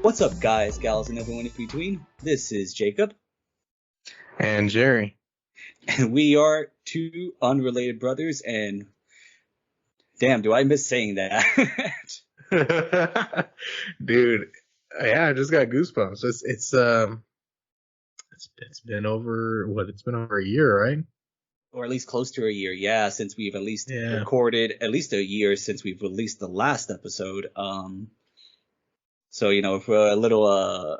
What's up, guys, gals, and everyone in between? This is Jacob, And Jerry. and we are two unrelated brothers. And damn, do I miss saying that? Dude, yeah, I just got goosebumps. It's been over it's been over a year, right? Or at least close to a year, yeah, since we've at least Yeah. recorded at least a year since we've released the last episode. So if we're a little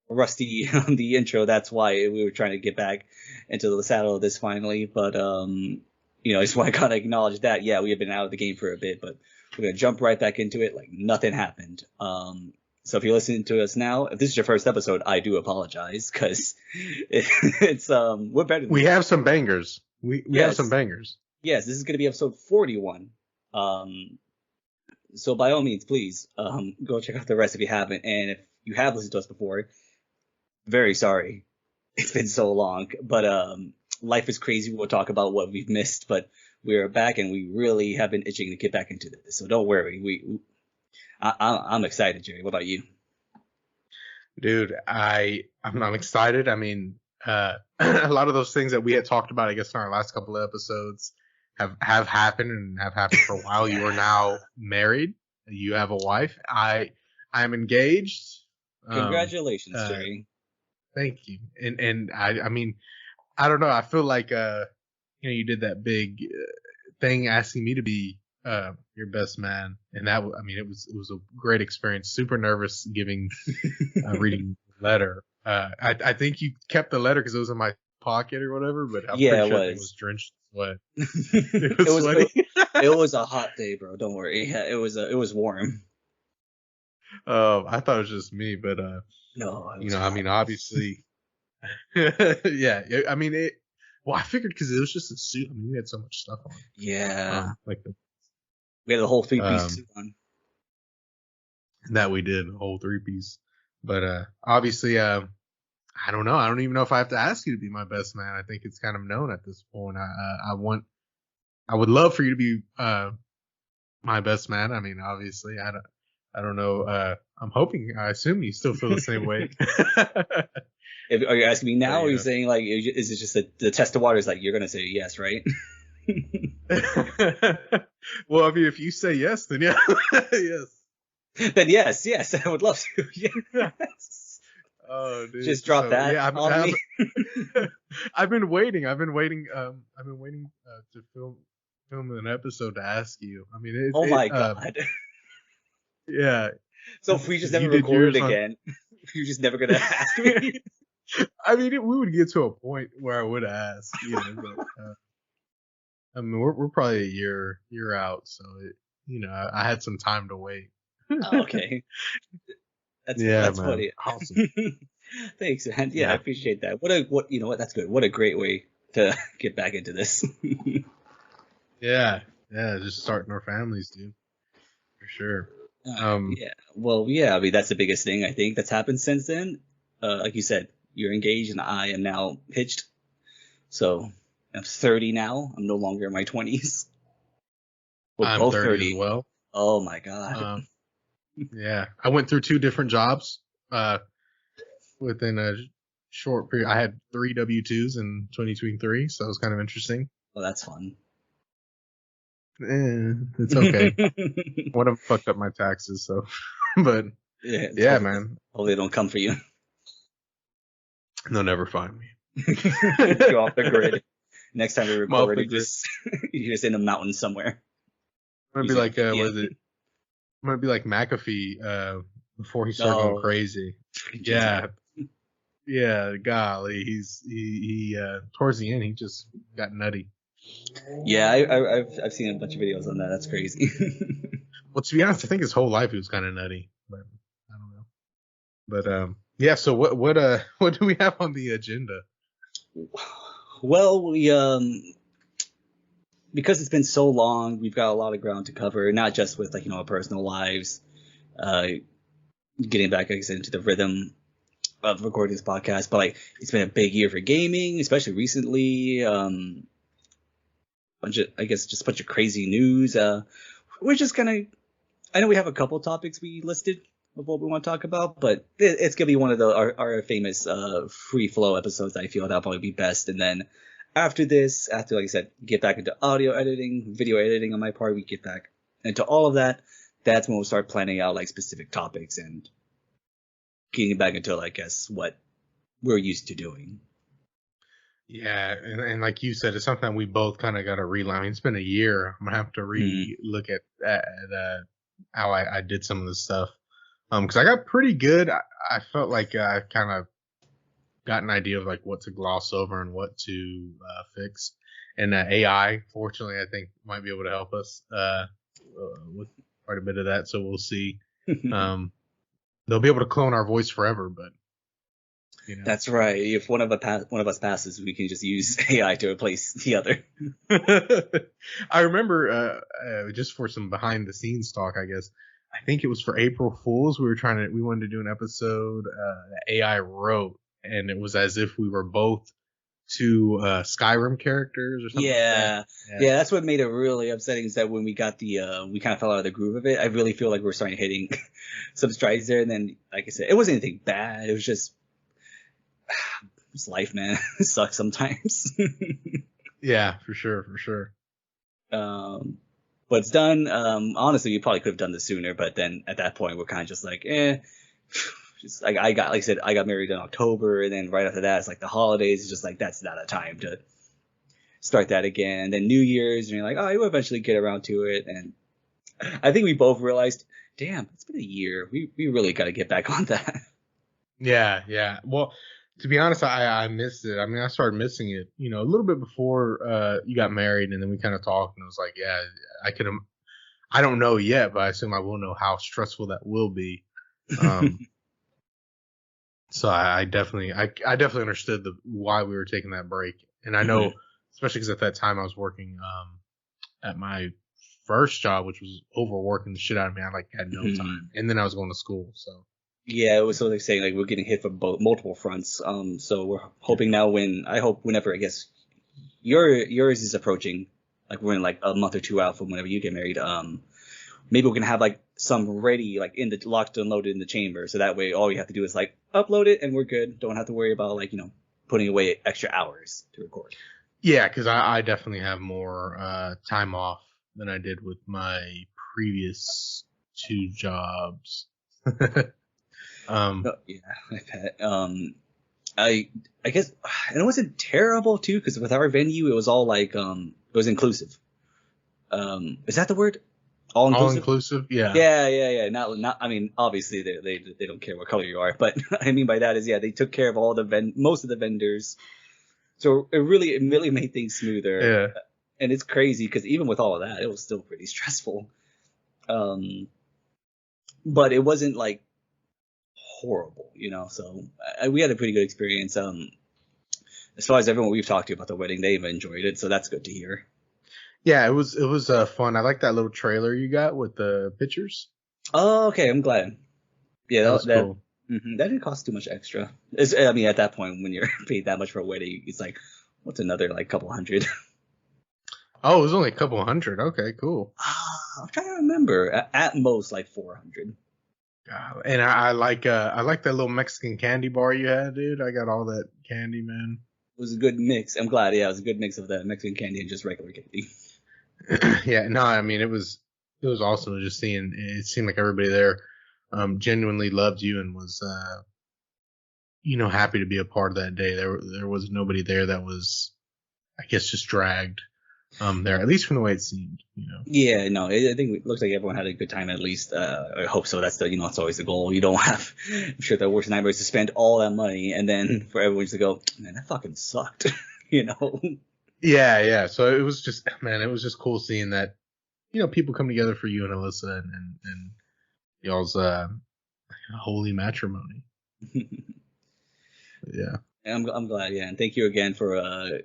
rusty on the intro, that's why we were trying to get back into the saddle of this finally. But I just want to kind of acknowledge that, yeah, we have been out of the game for a bit, but we're gonna jump right back into it like nothing happened. So if you're listening to us now, if this is your first episode, I do apologize because it's we're better than We have some bangers. We have some bangers. Yes, this is gonna be episode 41. So by all means, please go check out the rest if you haven't, and if you have listened to us before, very sorry. It's been so long, but life is crazy. We'll talk about what we've missed, but we are back, and we really have been itching to get back into this. So don't worry. I'm excited, Jerry. What about you? Dude, I'm excited. I mean, a lot of those things that we had talked about, I guess, in our last couple of episodes have happened and have happened for a while. You are now married. You have a wife. I'm engaged. Congratulations, Jerry. Thank you. And I mean, I don't know. I feel like you did that big thing asking me to be your best man, and it was a great experience. Super nervous giving reading the letter. I think you kept the letter because it was in my pocket or whatever, but I'm pretty sure it was drenched in sweat. It was sweaty. It was a hot day, bro. Don't worry. Yeah, it was warm. I thought it was just me, but no. I mean, obviously, yeah. I mean, I figured because it was just a suit. I mean, we had so much stuff on. Yeah. We had the whole 3-piece suit on. That we did, a whole 3-piece. But obviously, I don't know. I don't even know if I have to ask you to be my best man. I think it's kind of known at this point. I would love for you to be my best man. I mean, obviously, I don't know. I assume you still feel the same way. Are you asking me now, or are you saying like, is it just the test of waters? Like you're gonna say yes, right? Well, I mean, if you say yes, then yeah, yes. Then yes, I would love to. Yes. Oh, dude. Just drop that. Yeah, on me. I've been waiting. To film an episode to ask you. I mean, my God. Yeah. So if we just never recorded again, you're just never gonna ask me. I mean, we would get to a point where I would ask, but, I mean, we're probably a year out, so I had some time to wait. Okay. That's funny. Awesome. Thanks, man. Yeah, I appreciate that. That's good. What a great way to get back into this. Yeah, just starting our families, dude. For sure. Yeah. Well, yeah. I mean, that's the biggest thing I think that's happened since then. Like you said, you're engaged, and I am now hitched. So I'm 30 now. I'm no longer in my 20s. I'm both 30 as well. Oh my God. Yeah, I went through 2 different jobs within a short period. I had 3 W-2s in 2023, so it was kind of interesting. Well, that's fun. It's okay. One of them fucked up my taxes, so. But yeah, man. Hopefully they don't come for you. They'll never find me. Go off the grid. Next time we record, you're just in a mountain somewhere. I'm gonna be like, what is it? I'm gonna be like McAfee before he started going crazy. Yeah, golly, he towards the end he just got nutty. Yeah, I've seen a bunch of videos on that. That's crazy. Well, to be honest, I think his whole life he was kind of nutty, but I don't know. But yeah. So what do we have on the agenda? Well, we because it's been so long, we've got a lot of ground to cover. Not just with our personal lives, getting back, like I said, into the rhythm of recording this podcast. But it's been a big year for gaming, especially recently. Bunch of crazy news. We're just gonna. I know we have a couple topics we listed, of what we want to talk about, but it's gonna be one of our famous free flow episodes. I feel that'll probably be best, and then after this, after like I said, get back into audio editing, video editing on my part, we get back into all of that. That's when we'll start planning out like specific topics and getting back into, I guess, what we're used to doing. Yeah, and like you said, it's something we both kind of got to relearn. I mean, it's been a year. I'm gonna have to re-look at how I did some of this stuff. Because I got pretty good. I felt like I kind of got an idea of like what to gloss over and what to fix. And AI, fortunately, I think might be able to help us with quite a bit of that. So we'll see. They'll be able to clone our voice forever, but you know. That's right. If one of us passes, we can just use AI to replace the other. I remember just for some behind the scenes talk, I guess. I think it was for April Fools. We wanted to do an episode that AI wrote, and it was as if we were both two Skyrim characters or something. Yeah. Like that. Yeah, that's what made it really upsetting, is that when we got we kind of fell out of the groove of it. I really feel like we're starting hitting some strides there, and then, like I said, it wasn't anything bad. It was just, it's life, man. It sucks sometimes. Yeah, for sure. But it's done. Honestly, we probably could have done this sooner, but then at that point, we're kind of just like, eh. Just like like I said, I got married in October, and then right after that, it's like the holidays. It's just like that's not a time to start that again. And then New Year's, and you're like, oh, you'll eventually get around to it. And I think we both realized, damn, it's been a year. We really got to get back on that. Yeah. Well, to be honest, I missed it. I mean, I started missing it, a little bit before you got married, and then we kind of talked, and it was like, yeah, I don't know yet, but I assume I will know how stressful that will be. So I definitely understood why we were taking that break, and I know, especially because at that time I was working at my first job, which was overworking the shit out of me. I had no time, and then I was going to school, so. Yeah, it was sort of saying like we're getting hit from multiple fronts. So we're hoping now whenever I guess yours is approaching, like we're in like a month or two out from whenever you get married. Maybe we can have like some ready, like in the locked and loaded in the chamber, so that way all you have to do is like upload it and we're good. Don't have to worry about like putting away extra hours to record. Yeah, because I definitely have more time off than I did with my previous two jobs. Yeah, I bet. I guess, and it wasn't terrible too, because with our venue, it was all like it was inclusive. Is that the word? All inclusive. All inclusive, yeah. Yeah. Not. I mean, obviously they don't care what color you are, but I mean by that is they took care of all most of the vendors, so it really made things smoother. Yeah. And it's crazy because even with all of that, it was still pretty stressful. But it wasn't like horrible, so we had a pretty good experience. As far as everyone we've talked to about the wedding, they've enjoyed it, so that's good to hear. Yeah, it was fun. I like that little trailer you got with the pictures. Oh, okay, I'm glad. Yeah, that was cool. That didn't cost too much extra. I mean, at that point, when you're paid that much for a wedding, it's like, what's another like couple hundred? Oh, it was only a couple hundred. Okay, cool. I'm trying to remember. At most, like 400. And I like that little Mexican candy bar you had, dude. I got all that candy, man. It was a good mix. I'm glad. Yeah, it was a good mix of that Mexican candy and just regular candy. Yeah, no, I mean it was awesome just seeing. It seemed like everybody there genuinely loved you and was happy to be a part of that day. There was nobody there that was, I guess, just dragged there, at least from the way it seemed. Yeah, no, I think it looks like everyone had a good time at least. I hope so. That's it's always the goal. You don't have, I'm sure the worst nightmare is to spend all that money and then for everyone to go, man, that fucking sucked. Yeah. So it was just, man, it was just cool seeing that, people come together for you and Alyssa and y'all's holy matrimony. Yeah. I'm glad, yeah, and thank you again for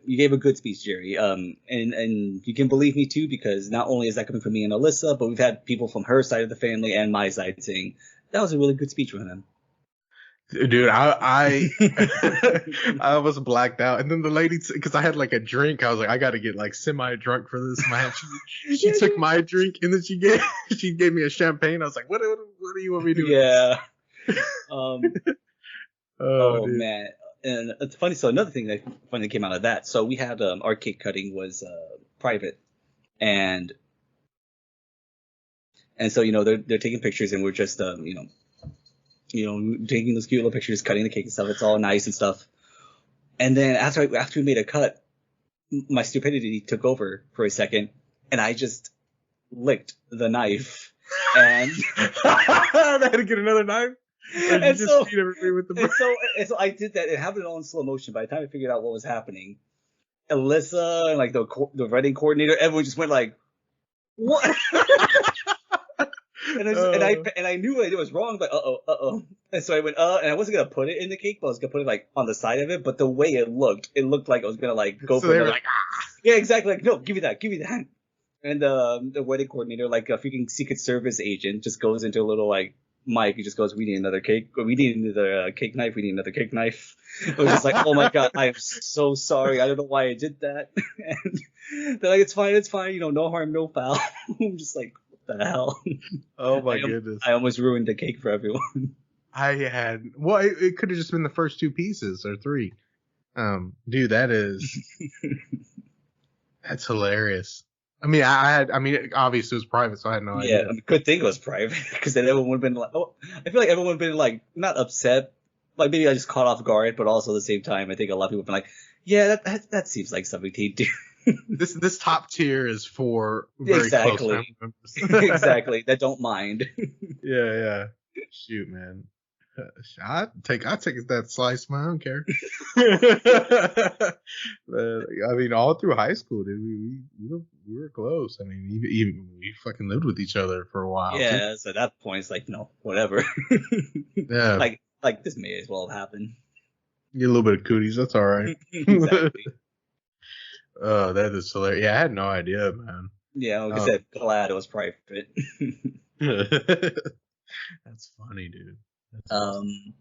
you gave a good speech, Jerry. And you can believe me too, because not only is that coming from me and Alyssa, but we've had people from her side of the family and my side saying that was a really good speech from him. Dude, I I was blacked out, and then the lady, because I had like a drink, I was like, I got to get like semi drunk for this, man. She Yeah, took my drink, and then she gave me a champagne. I was like, what do you want me to do with this? yeah. Um. Oh, Oh dude. man, and it's funny. So another thing that funny came out of that. So we had our cake cutting was private, and so they're taking pictures, and we're just taking those cute little pictures, cutting the cake and stuff. It's all nice and stuff. And then after we made a cut, my stupidity took over for a second, and I just licked the knife, and I had to get another knife. Or did you and just so feed everybody with the and so and so I did that. It happened all in slow motion. By the time I figured out what was happening, Alyssa and like the wedding coordinator, everyone just went like, "What?" And I knew what I did was wrong, but uh-oh. And so I went, and I wasn't gonna put it in the cake, but I was gonna put it like on the side of it. But the way it looked like I was gonna like go So for they were another. like, ah. Yeah, exactly. Like, no, give me that. And the wedding coordinator, like a freaking Secret Service agent, just goes into a little like mic. He just goes, "We need another cake. We need another cake knife. We need another cake knife." It was just like, oh my god, I am so sorry. I don't know why I did that. And they're like, it's fine. No harm, no foul. I'm just like, what the hell? Oh my goodness. I almost ruined the cake for everyone. Well, it could have just been the first two pieces or three. Dude, that's hilarious. I mean, obviously it was private, so I had no Yeah, idea. I mean, good thing it was private, because then everyone would have been like, oh, I feel like everyone would have been like, not upset, like maybe I just caught off guard, but also at the same time, I think a lot of people have been like, yeah, that seems like something he'd do. This top tier is for very close family members. Exactly, that don't mind. Yeah. Shoot, man. I'd take that slice, man. I don't care. But, I mean, all through high school, dude, we were close. I mean, even we fucking lived with each other for a while too. Yeah, so at that point, it's like, no, whatever. Yeah, like this may as well happen. get a little bit of cooties. That's all right. Exactly. Oh, that is hilarious. Yeah, I had no idea, man. Yeah, like I said, glad it was private. That's funny, dude. That's awesome.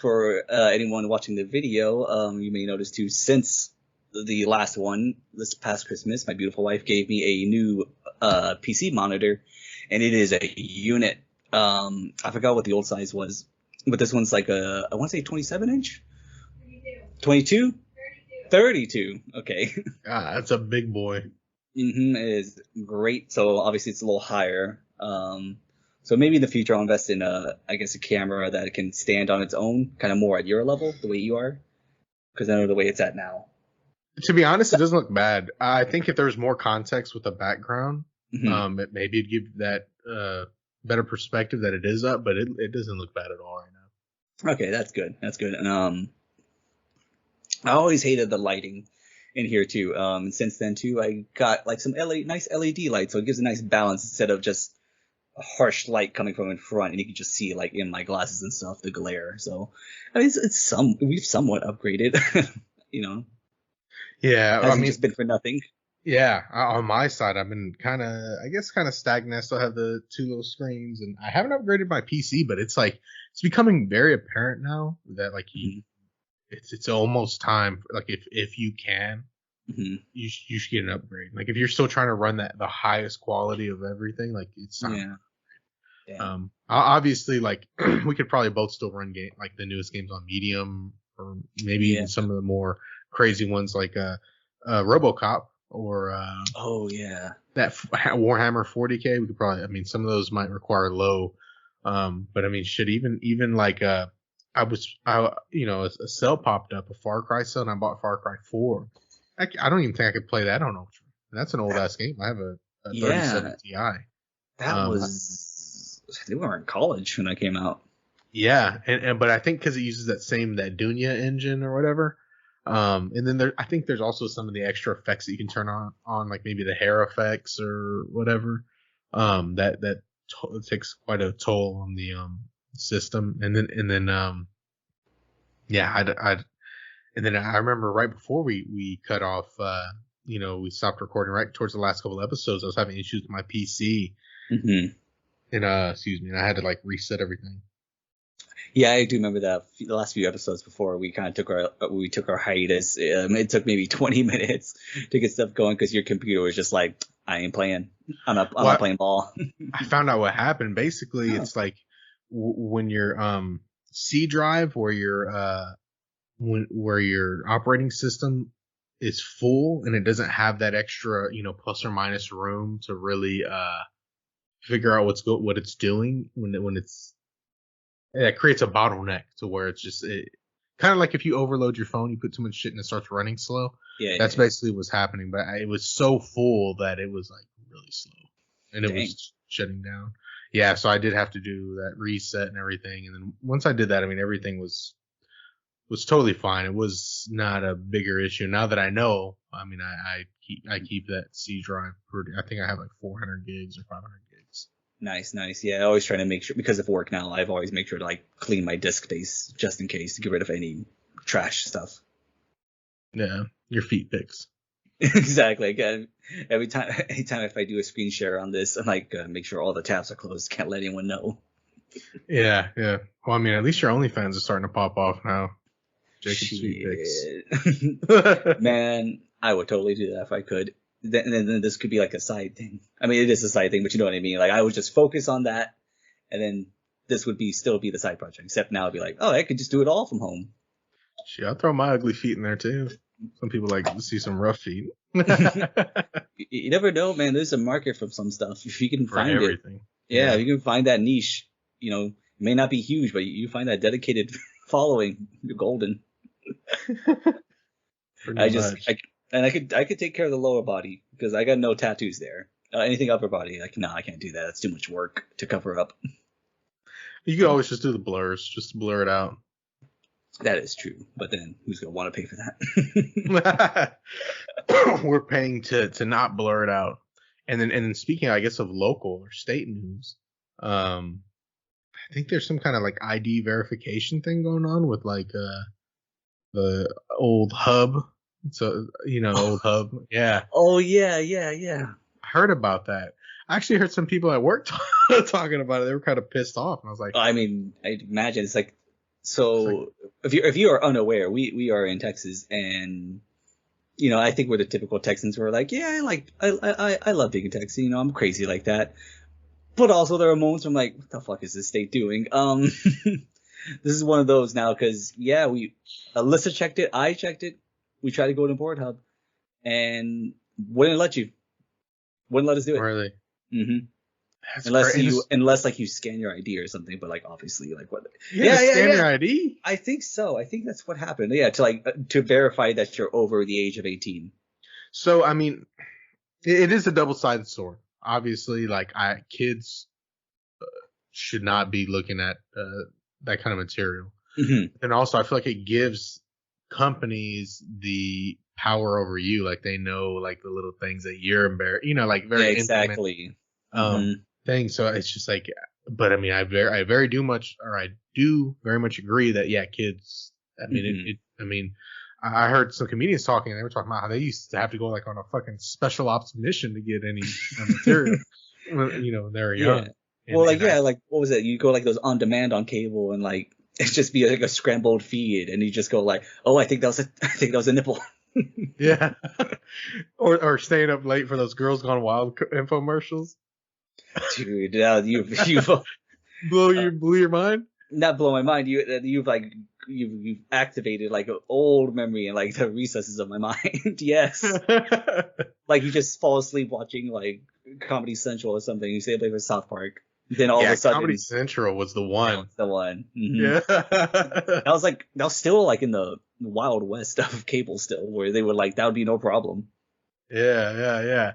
For anyone watching the video, you may notice too, since the last one, this past Christmas, my beautiful wife gave me a new PC monitor, and it is a unit. I forgot what the old size was, but this one's like I want to say 27 inch? 22? 32. Okay. Ah, that's a big boy. It is great. So obviously it's a little higher. So maybe in the future I'll invest in I guess a camera that can stand on its own, kind of more at your level, the way you are, because I know the way it's at now. To be honest, it doesn't look bad. I think if there was more context with the background, maybe it'd give that better perspective that it is up, but it doesn't look bad at all right now. Okay, that's good. And I always hated the lighting in here too. And since then too, I got like some nice LED lights, so it gives a nice balance instead of just a harsh light coming from in front, and you can just see like in my glasses and stuff the glare. So I mean, we've somewhat upgraded, Yeah, Hasn't just been for nothing. Yeah, on my side, I've been kind of stagnant. I still have the two little screens, and I haven't upgraded my PC, but it's becoming very apparent now that like it's almost time. Like if you can, you should get an upgrade. Like if you're still trying to run the highest quality of everything, like it's time. Yeah. Obviously, like we could probably both still run like the newest games on medium, or maybe even some of the more crazy ones like RoboCop or oh yeah, that Warhammer 40K. We could probably, I mean, some of those might require low, but I mean, shit, even like a cell popped up, a Far Cry cell, and I bought Far Cry 4. I don't even think I could play that on Ultra. That's an old ass game. I have a 37 Ti. That was, I think we were in college when that came out. Yeah, but I think because it uses that Dunya engine or whatever. And then I think there's also some of the extra effects that you can turn on like maybe the hair effects or whatever. That takes quite a toll on the system. And then yeah, and then I remember right before we cut off, we stopped recording right towards the last couple episodes. I was having issues with my PC. And excuse me, and I had to like reset everything. Yeah, I do remember that the last few episodes before we kind of took our hiatus. It took maybe 20 minutes to get stuff going because your computer was just like, I ain't playing. I'm not Well, playing ball. I found out what happened. Basically, Oh, it's like when your C drive, where your operating system is full and it doesn't have that extra, plus or minus room to really figure out what it's doing when it's it creates a bottleneck to where it's just kind of like if you overload your phone, you put too much shit and it starts running slow. yeah, yeah, That's yeah. basically what's happening. But it was so full that it was like really slow and it Dang. was shutting down. Yeah, so I did have to do that reset and everything. And then once I did that, I mean, everything was totally fine. It was not a bigger issue. Now that I know, I mean, I keep that C drive pretty. I think I have like 400 gigs or 500 gigs. Nice, nice. Yeah, I always try to make sure because of work now. I've always make sure to like clean my disk space just in case to get rid of any trash stuff. Yeah, your feet pics. Exactly. Again, anytime if I do a screen share on this, I'm like, make sure all the tabs are closed. Can't let anyone know. Yeah, yeah. Well, I mean, at least your OnlyFans are starting to pop off now. Jacob's feet pics. Shit. Man, I would totally do that if I could. Then this could be like a side thing. I mean, it is a side thing, but you know what I mean. Like I would just focus on that, and then this would be still be the side project. Except now it'd be like, oh, I could just do it all from home. Shit, I'll throw my ugly feet in there too. Some people like to see some rough feet. You never know, man. There's a market for some stuff if you can For find it. everything. Yeah, if you can find that niche. It may not be huge, but you find that dedicated following, you're golden. Pretty I just, much. I could take care of the lower body because I got no tattoos there. Anything upper body, like, no, I can't do that. That's too much work to cover up. You could always just do the blurs, just blur it out. That is true, but then who's gonna want to pay for that? We're paying to not blur it out. And then speaking, I guess, of local or state news, I think there's some kind of like ID verification thing going on with like the old hub. So old hub. Yeah, Oh yeah, yeah, yeah. I heard about that. I actually heard some people at work talking about it. They were kind of pissed off, and I was like, I mean, I imagine it's like it's like so. If you are unaware, we are in Texas, and I think we're the typical Texans who are like, yeah, I love being in Texas. I'm crazy like that. But also there are moments where I'm like, what the fuck is this state doing? This is one of those now because yeah, Alyssa checked it, I checked it. We tried to go to Board Hub, and wouldn't let you, wouldn't let us do it. really, hmm that's Unless great. unless like you scan your ID or something, but like obviously like what? You had to scan your Yeah. ID. I think so. I think that's what happened. Yeah, to verify that you're over the age of 18. So I mean, it is a double-sided sword. Obviously, like kids should not be looking at that kind of material. hmm And also, I feel like it gives companies the power over you. Like they know like the little things that you're embarrassed, like Yeah, very intimate exactly. hmm things. So it's just like, but I mean, I do very much agree that yeah, kids. I mean, hmm I mean, I heard some comedians talking, and they were talking about how they used to have to go like on a fucking special ops mission to get any material. When they were Yeah. young, Well, like and I yeah, like what was it? You go like those on demand on cable, and like it's just be like a scrambled feed, and you just go like, oh, I think that was a nipple. yeah, or staying up late for those Girls Gone Wild infomercials. Dude, you've Blew your mind. not blown my mind. You've like you've activated like an old memory in like the recesses of my mind. Yes, like you just fall asleep watching like Comedy Central or something. You stay up late for South Park. Then all of Yeah, a sudden, Comedy Central was the that one. was the one. Yeah. That was still like in the wild west of cable still, where they were like that would be no problem. Yeah.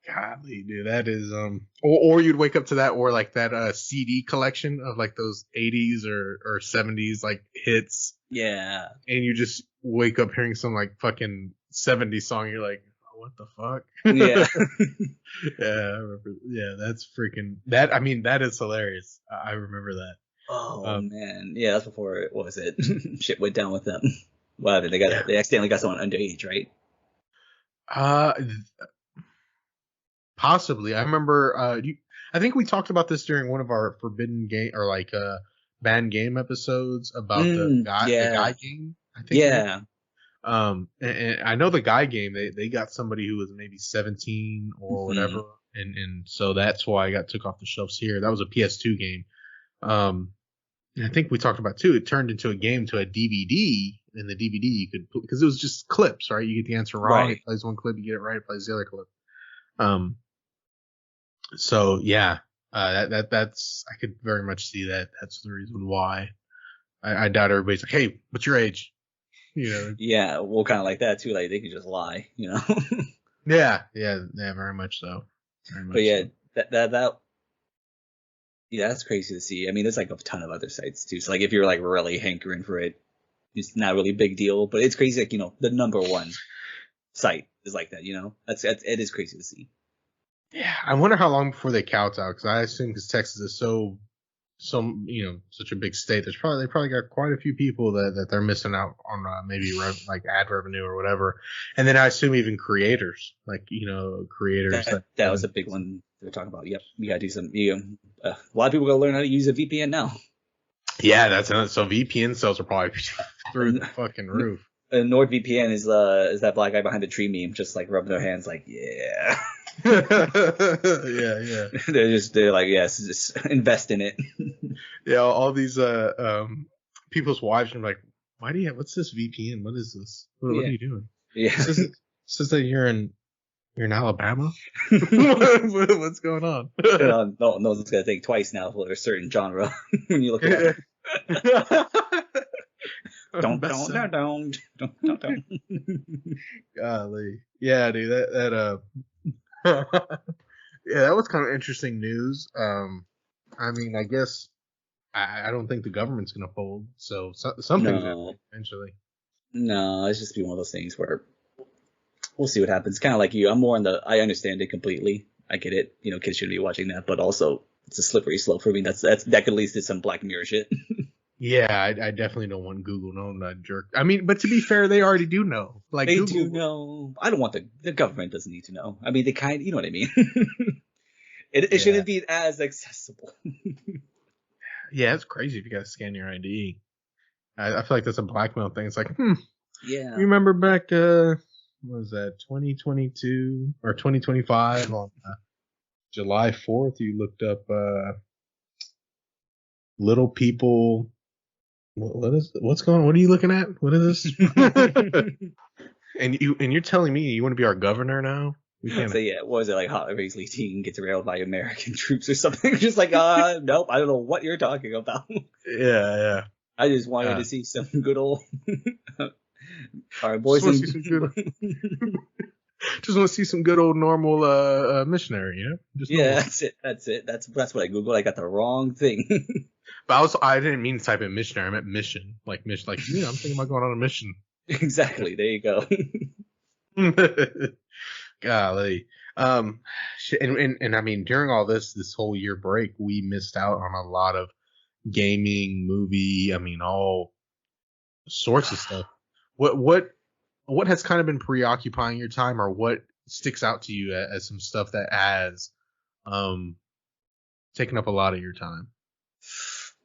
Golly, dude, that is or you'd wake up to that or like that CD collection of like those 80s or 70s like hits, Yeah. and you just wake up hearing some like fucking 70s song. You're like, oh, what the fuck? Yeah. Yeah, I remember. Yeah, that's freaking that. I mean, that is hilarious. I remember that. Oh Um, man. Yeah, that's before what was it? Shit went down with them. Well, yeah. they accidentally got someone underage, right? Uh, Possibly. I remember I think we talked about this during one of our forbidden game or like banned game episodes about the guy Yeah. game. I think. Yeah. And I know the guy game. They got somebody who was maybe 17 or Hmm. whatever, and so that's why I got took off the shelves here. That was a PS2 game. Um, and I think we talked about too. It turned into a game to a DVD. In the DVD, you could because it was just clips, right? You get the answer wrong, Right. it plays one clip. You get it right, it plays the other clip. Um, so yeah, that's I could very much see that. That's the reason why. I doubt everybody's like, hey, what's your age? You know. Yeah. Well, kind of like that too. Like they could just lie, you know. Yeah, very much so. Very But much yeah, so. that yeah, that's crazy to see. I mean, there's like a ton of other sites too. So like if you're like really hankering for it, it's not really a big deal. But it's crazy, like the number one site is like that. That's it is crazy to see. Yeah, I wonder how long before they count out because I assume because Texas is such a big state. They probably got quite a few people that they're missing out on maybe like ad revenue or whatever. And then I assume even creators like creators That was a big one they're talking about. Yep, we gotta do some. A lot of people gotta learn how to use a VPN now. Yeah, that's another. So VPN sales are probably through the fucking roof. NordVPN is that black guy behind the tree meme, just like rubbing their hands, like yeah. Yeah. They're like yes, just invest in it. Yeah, all these people's wives are like, why do you have? What's this VPN? What is this? What Yeah, are you doing? yeah. Says that you're in Alabama. What's going on? No, it's gonna think twice now for a certain genre when you look it up. Don't. Golly, yeah, dude, yeah, that was kind of interesting news. I mean, I guess I don't think the government's gonna fold, so something's happening No, eventually. no, it's just be one of those things where we'll see what happens. Kind of like you, I'm more on I understand it completely. I get it. Kids shouldn't be watching that, but also it's a slippery slope for me. That could lead to some Black Mirror shit. Yeah, I definitely don't want Google knowing that jerk. I mean, but to be fair, they already do know. Like They Google. do know. I don't want the government doesn't need to know. I mean, you know what I mean. It Yeah, shouldn't be as accessible. yeah, it's crazy if you gotta scan your ID. I feel like that's a blackmail thing. It's like, Yeah. remember back, what was that, 2022 or 2025 on July 4th? You looked up little people. What's going on? What are you looking at? What is this? And you're telling me you want to be our governor now? We can't. So yeah, what was it like? Hot Raisley teen gets railed by American troops or something? Just like, nope, I don't know what you're talking about. Yeah. I just wanted to see some good old. All right, Just boys want and. to see some good. Just want to see some good old normal missionary, Just Yeah, normal. that's it. That's what I googled. I got the wrong thing. But I didn't mean to type in missionary. I meant mission, like mission, like I'm thinking about going on a mission. Exactly. There you go. Golly. And I mean, during all this whole year break, we missed out on a lot of gaming, movie. I mean, all sorts of stuff. What has kind of been preoccupying your time, or what sticks out to you as some stuff that has taken up a lot of your time?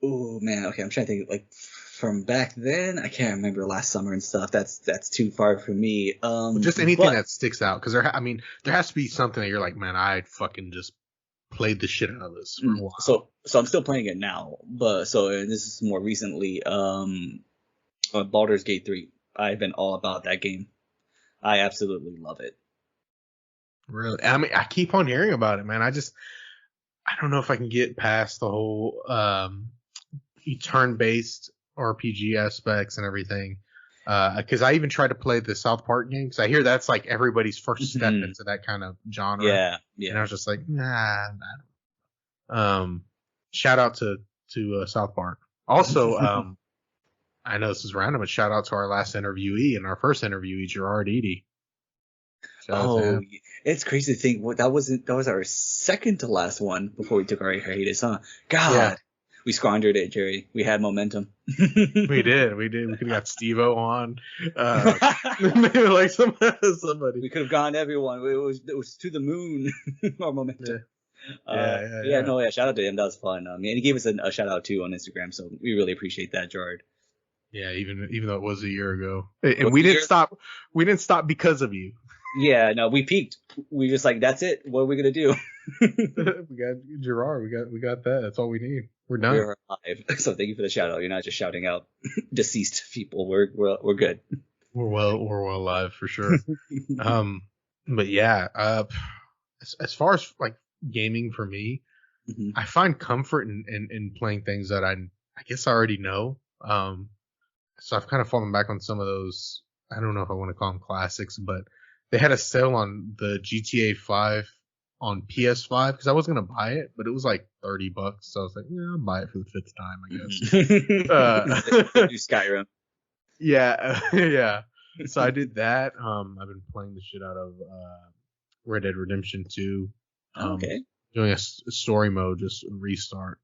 Oh man, okay. I'm trying to think. Like from back then, I can't remember last summer and stuff. That's too far for me. Just anything But that sticks out, because there has to be something that you're like, man, I fucking just played the shit out of this for a while. so I'm still playing it now. But and this is more recently. Baldur's Gate 3. I've been all about that game. I absolutely love it. Really, I mean, I keep on hearing about it, man. I don't know if I can get past the whole turn-based RPG aspects and everything. Because I even tried to play the South Park game, because I hear that's like everybody's first step into that kind of genre. Yeah. And I was just like, nah. Shout out to South Park. Also, I know this is random, but shout out to our last interviewee and our first interviewee, Gerard Eady. Oh, it's crazy to think that was our second to last one before we took our hiatus, huh? God, yeah. We squandered it, Jerry. We had momentum. We did. We could have got Steve-O on. Maybe like somebody. We could have gone everyone. It was to the moon. Our momentum. Yeah, Yeah. no, yeah, shout out to him. That was fun. And he gave us a shout out too on Instagram, so we really appreciate that, Gerard. Yeah, even though it was a year ago, It and was we a didn't year. stop. We didn't stop because of you. Yeah, no, we peaked. We just like, that's it. What are we gonna do? We got Gerard. We got that. That's all we need. We're done. We're alive. So thank you for the shout out. You're not just shouting out deceased people. We're good. We're well alive for sure. Um, but yeah. As far as like gaming for me, Hmm. I find comfort in playing things that I guess I already know. So I've kind of fallen back on some of those. I don't know if I want to call them classics, but they had a sale on the GTA 5 on PS5 because I was gonna buy it, but it was like $30. So I was like, yeah, I'll buy it for the fifth time, I guess. Do Skyrim. Yeah, yeah. So I did that. I've been playing the shit out of Red Dead Redemption 2. Um, Okay. doing a story mode, just restart.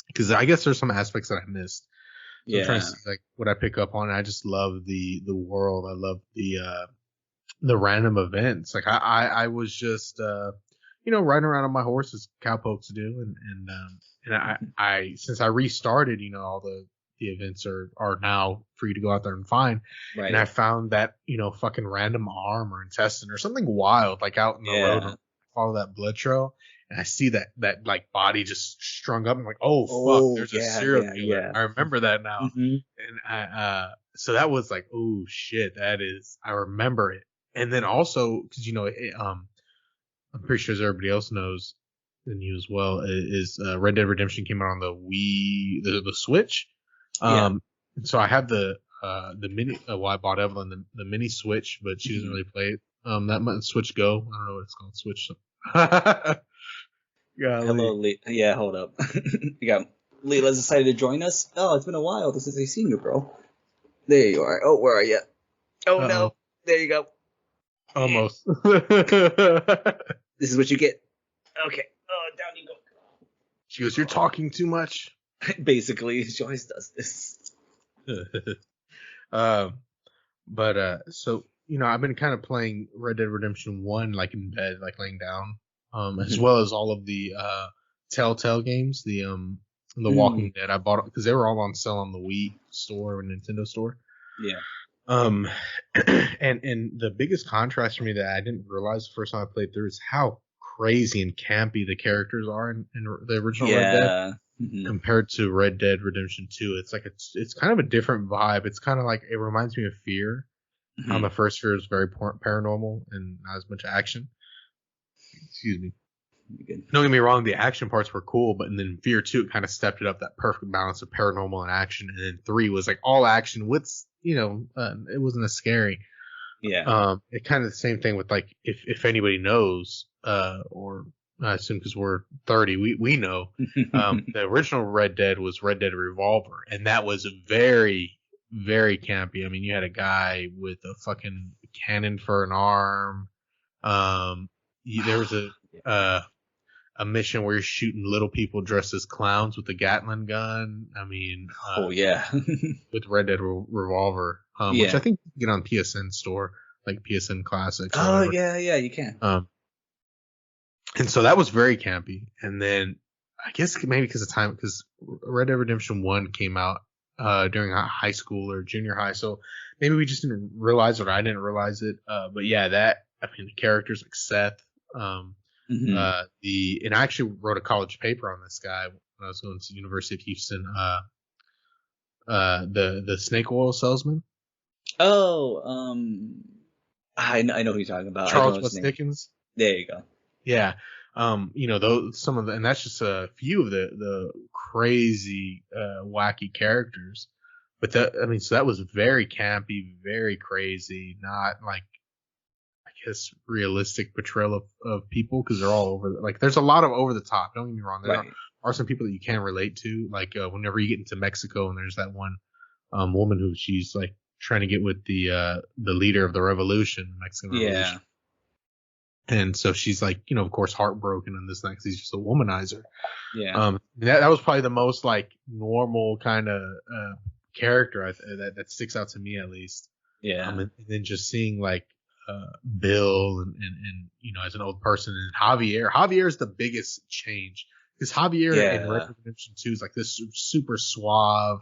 Because I guess there's some aspects that I missed. So I'm trying to Yeah. see like what I pick up on. I just love the world. I love the random events. Like I was just riding around on my horse as cowpokes do, and I since I restarted, all the events are now for you to go out there and find. And I Right. found that fucking random arm or intestine or something wild like out in the road. Yeah. Follow that blood trail. And I see that like body just strung up. I'm like, oh fuck, Oh there's a yeah, serial yeah, killer. yeah. I remember that now. Hmm. And so that was like, oh shit, that is, I remember it. And then also, because I'm pretty sure as everybody else knows, and you as well, is Red Dead Redemption came out on the Wii, the Switch. Yeah. And so I have the mini. Well, I bought Evelyn the mini Switch, but she doesn't Hmm. really play it. That much Switch Go. I don't know what it's called. Switch. Hello, Golly. Lee. Yeah, hold up. You got Leela's decided to join us. Oh, it's been a while since I've seen you, bro. There you are. Oh, where are you? Oh Uh no. oh. There you go. Almost. This is what you get. Okay. Oh, down you She goes, "You're talking too much." go. Basically, she always does this. um, but so I've been kind of playing Red Dead Redemption 1 like in bed, like laying down, as Mhm. well as all of the Telltale games, the Mm, Walking Dead. I bought it because they were all on sale on the Wii store and Nintendo store. yeah. Um, and the biggest contrast for me that I didn't realize the first time I played through is how crazy and campy the characters are in the original Red Dead Yeah. Hmm. compared to Red Dead Redemption 2. It's like it's kind of a different vibe. It's kind of like it reminds me of Fear. On the Hmm. first Fear is very paranormal and not as much action. Excuse me. Good. Don't get me wrong, the action parts were cool, but then Fear 2 kind of stepped it up, that perfect balance of paranormal and action. And then 3 was like all action with, it wasn't as scary. Yeah. It kind of the same thing with like, if anybody knows, or I assume because we're 30, we know, the original Red Dead was Red Dead Revolver, and that was very, very campy. I mean, you had a guy with a fucking cannon for an arm. There was a mission where you're shooting little people dressed as clowns with a Gatling gun. I mean, Oh yeah. with Red Dead Revolver, which I Yeah. think you can get on PSN store, like PSN Classics or Oh whatever. yeah, yeah. You can. And so that was very campy. And then I guess maybe because of time, because Red Dead Redemption 1 came out during high school or junior high, so maybe we just didn't realize it, or I didn't realize it. But yeah, the characters like Seth, Hmm. and I actually wrote a college paper on this guy when I was going to University of Houston. The snake oil salesman, Oh, I know who you're talking about. I don't know Charles his West name. Dickens. There you go. Yeah. Those some of the, and that's just a few of the crazy, wacky characters. But so that was very campy, very crazy, not like, I guess, realistic portrayal of people because they're all over. Like, there's a lot of over the top. Don't get me wrong. There Right. are some people that you can relate to. Like, whenever you get into Mexico and there's that one, woman who she's like trying to get with the leader of the revolution, Mexican Revolution. Yeah. And so she's like, of course, heartbroken and this and that 'cause he's just a womanizer. Yeah. That was probably the most like normal kind of character that sticks out to me at least. Yeah. And then just seeing like Bill and as an old person, and Javier is the biggest change because Javier in Red Yeah. Dead Redemption 2 is like this super suave,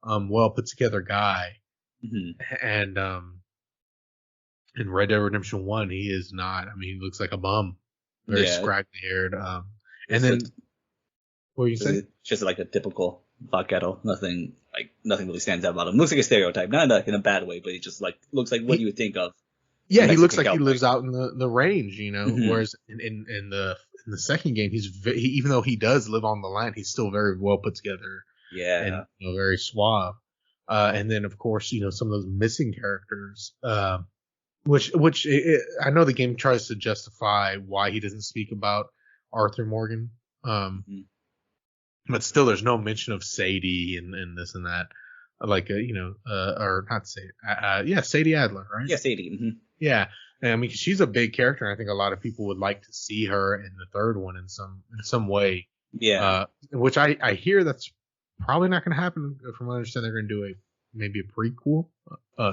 well put together guy, Hmm. and in Red Dead Redemption 1 he is not. I mean, he looks like a bum, very Yeah. scraggly haired. And It's then just, what were you saying? it's just like a typical vaquero. Nothing really stands out about him. Looks like a stereotype, not in a bad way, but he just like looks like what He you would think of a Yeah, he looks Mexican like he cowboy. lives out in the range, Hmm. Whereas in the second game, even though he does live on the land, he's still very well put together and Yeah. very suave. And then of course, some of those missing characters, I know the game tries to justify why he doesn't speak about Arthur Morgan, um, Hmm. but still, there's no mention of Sadie and this and that, like or not Sadie, yeah, Sadie Adler, right? Yeah, Sadie. Hmm. Yeah, and I mean she's a big character, and I think a lot of people would like to see her in the third one in some way. Yeah. Which I hear that's probably not going to happen. From what I understand, they're going to do maybe a prequel,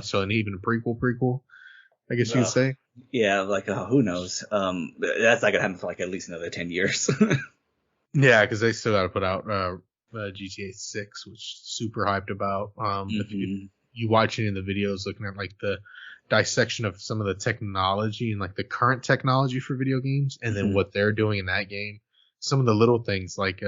so an even a prequel, I guess you could Ugh. say. Yeah, like who knows? That's not gonna happen for like at least another 10 years. Yeah, because they still got to put out GTA 6, which super hyped about. If Hmm. you watch any of the videos, looking at like the dissection of some of the technology and like the current technology for video games, and then Hmm. what they're doing in that game, some of the little things like,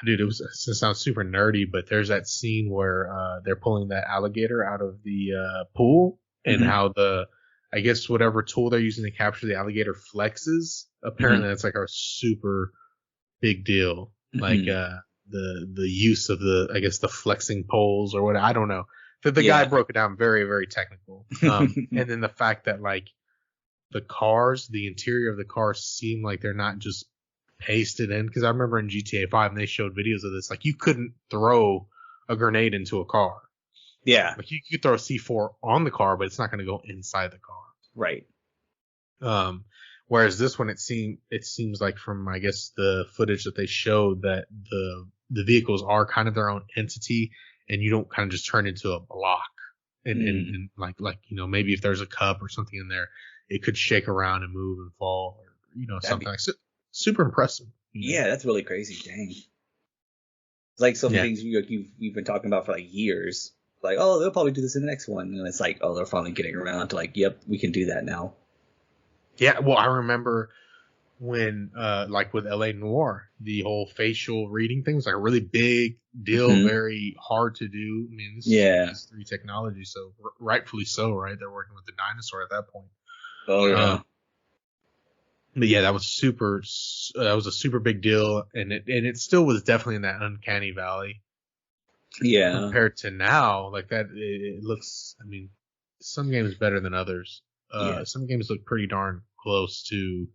dude, it sounds super nerdy, but there's that scene where they're pulling that alligator out of the pool, and Hmm. how I guess whatever tool they're using to capture the alligator flexes. Hmm. Apparently, that's like a super big deal. Like Hmm. the use of I guess the flexing poles or what, I don't know. The guy Yeah. broke it down very, very technical. And then the fact that like the interior of the cars seem like they're not just pasted in, because I remember in GTA 5 and they showed videos of this, like you couldn't throw a grenade into a car. Yeah. Like you could throw a C4 on the car, but it's not going to go inside the car. Right. Um, Whereas this one, it seems like from, I guess, the footage that they showed, that the vehicles are kind of their own entity, and you don't kind of just turn into a block. Mm. And like maybe if there's a cup or something in there, it could shake around and move and fall, or That'd something be like super impressive. Yeah, that's really crazy. Dang. It's like some Yeah. things you've been talking about for like years. Like, oh, they'll probably do this in the next one, and it's like, oh, they're finally getting around to like, yep, we can do that now. Yeah. Well, I remember when like with LA Noir, the whole facial reading thing was like a really big deal, Hmm. very hard to do. I mean, this is Yeah. PS3 technology, so rightfully so, right? They're working with the dinosaur at that point. Oh Um, yeah. but yeah, that was that was a super big deal, and it still was definitely in that uncanny valley Yeah. compared to now. Like that, it looks. I mean, some games better than others. Yeah. Some games look pretty darn close to,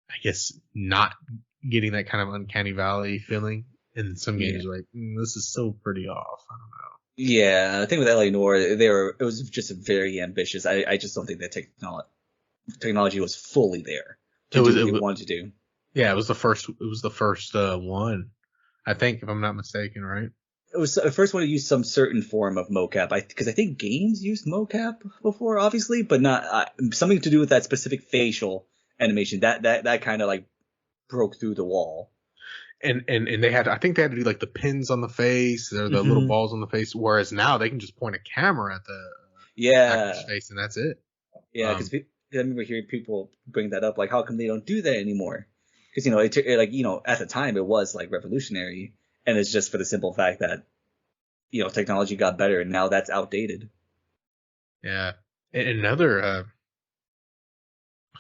I guess, not getting that kind of uncanny valley feeling. And some Yeah. games are like, this is still pretty off. I don't know. Yeah. I think with LA Noir, it was just very ambitious. I just don't think that technology was fully there It to do was, what it they was wanted to do. yeah, it was the first. It was the first one, I think, if I'm not mistaken, right? It was the first one to use some certain form of mocap. Because I think games used mocap before, obviously, but not something to do with that specific facial animation. That kind of like broke through the wall. And they had, I think they had to do like the pins on the face or the little Hmm. balls on the face, whereas now they can just point a camera at the actor's Yeah, face and that's it. yeah. Because Um, I remember hearing people bring that up, like, how come they don't do that anymore? Because like at the time it was like revolutionary, and it's just for the simple fact that technology got better, and now that's outdated. yeah. And another,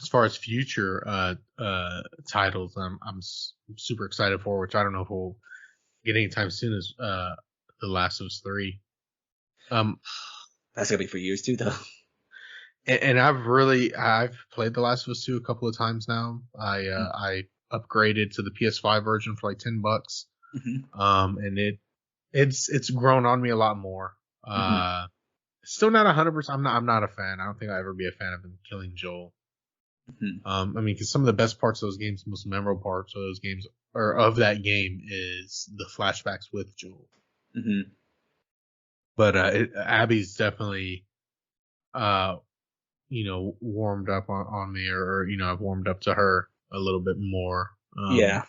as far as future titles, super excited for, which I don't know if we'll get anytime soon, is The Last of Us 3. Um, That's gonna be for years too, though. and I've played The Last of Us 2 a couple of times now. I upgraded to the PS5 version for like $10. Hmm. And it's grown on me a lot more. Hmm. Still not 100%. I'm not a fan. I don't think I'll ever be a fan of them killing Joel. Hmm. I mean, because some of the best parts of those games, most memorable parts of those games, or of that game, is the flashbacks with Joel. Hmm. But Abby's definitely uh warmed up on me, or I've warmed up to her a little bit more. Yeah.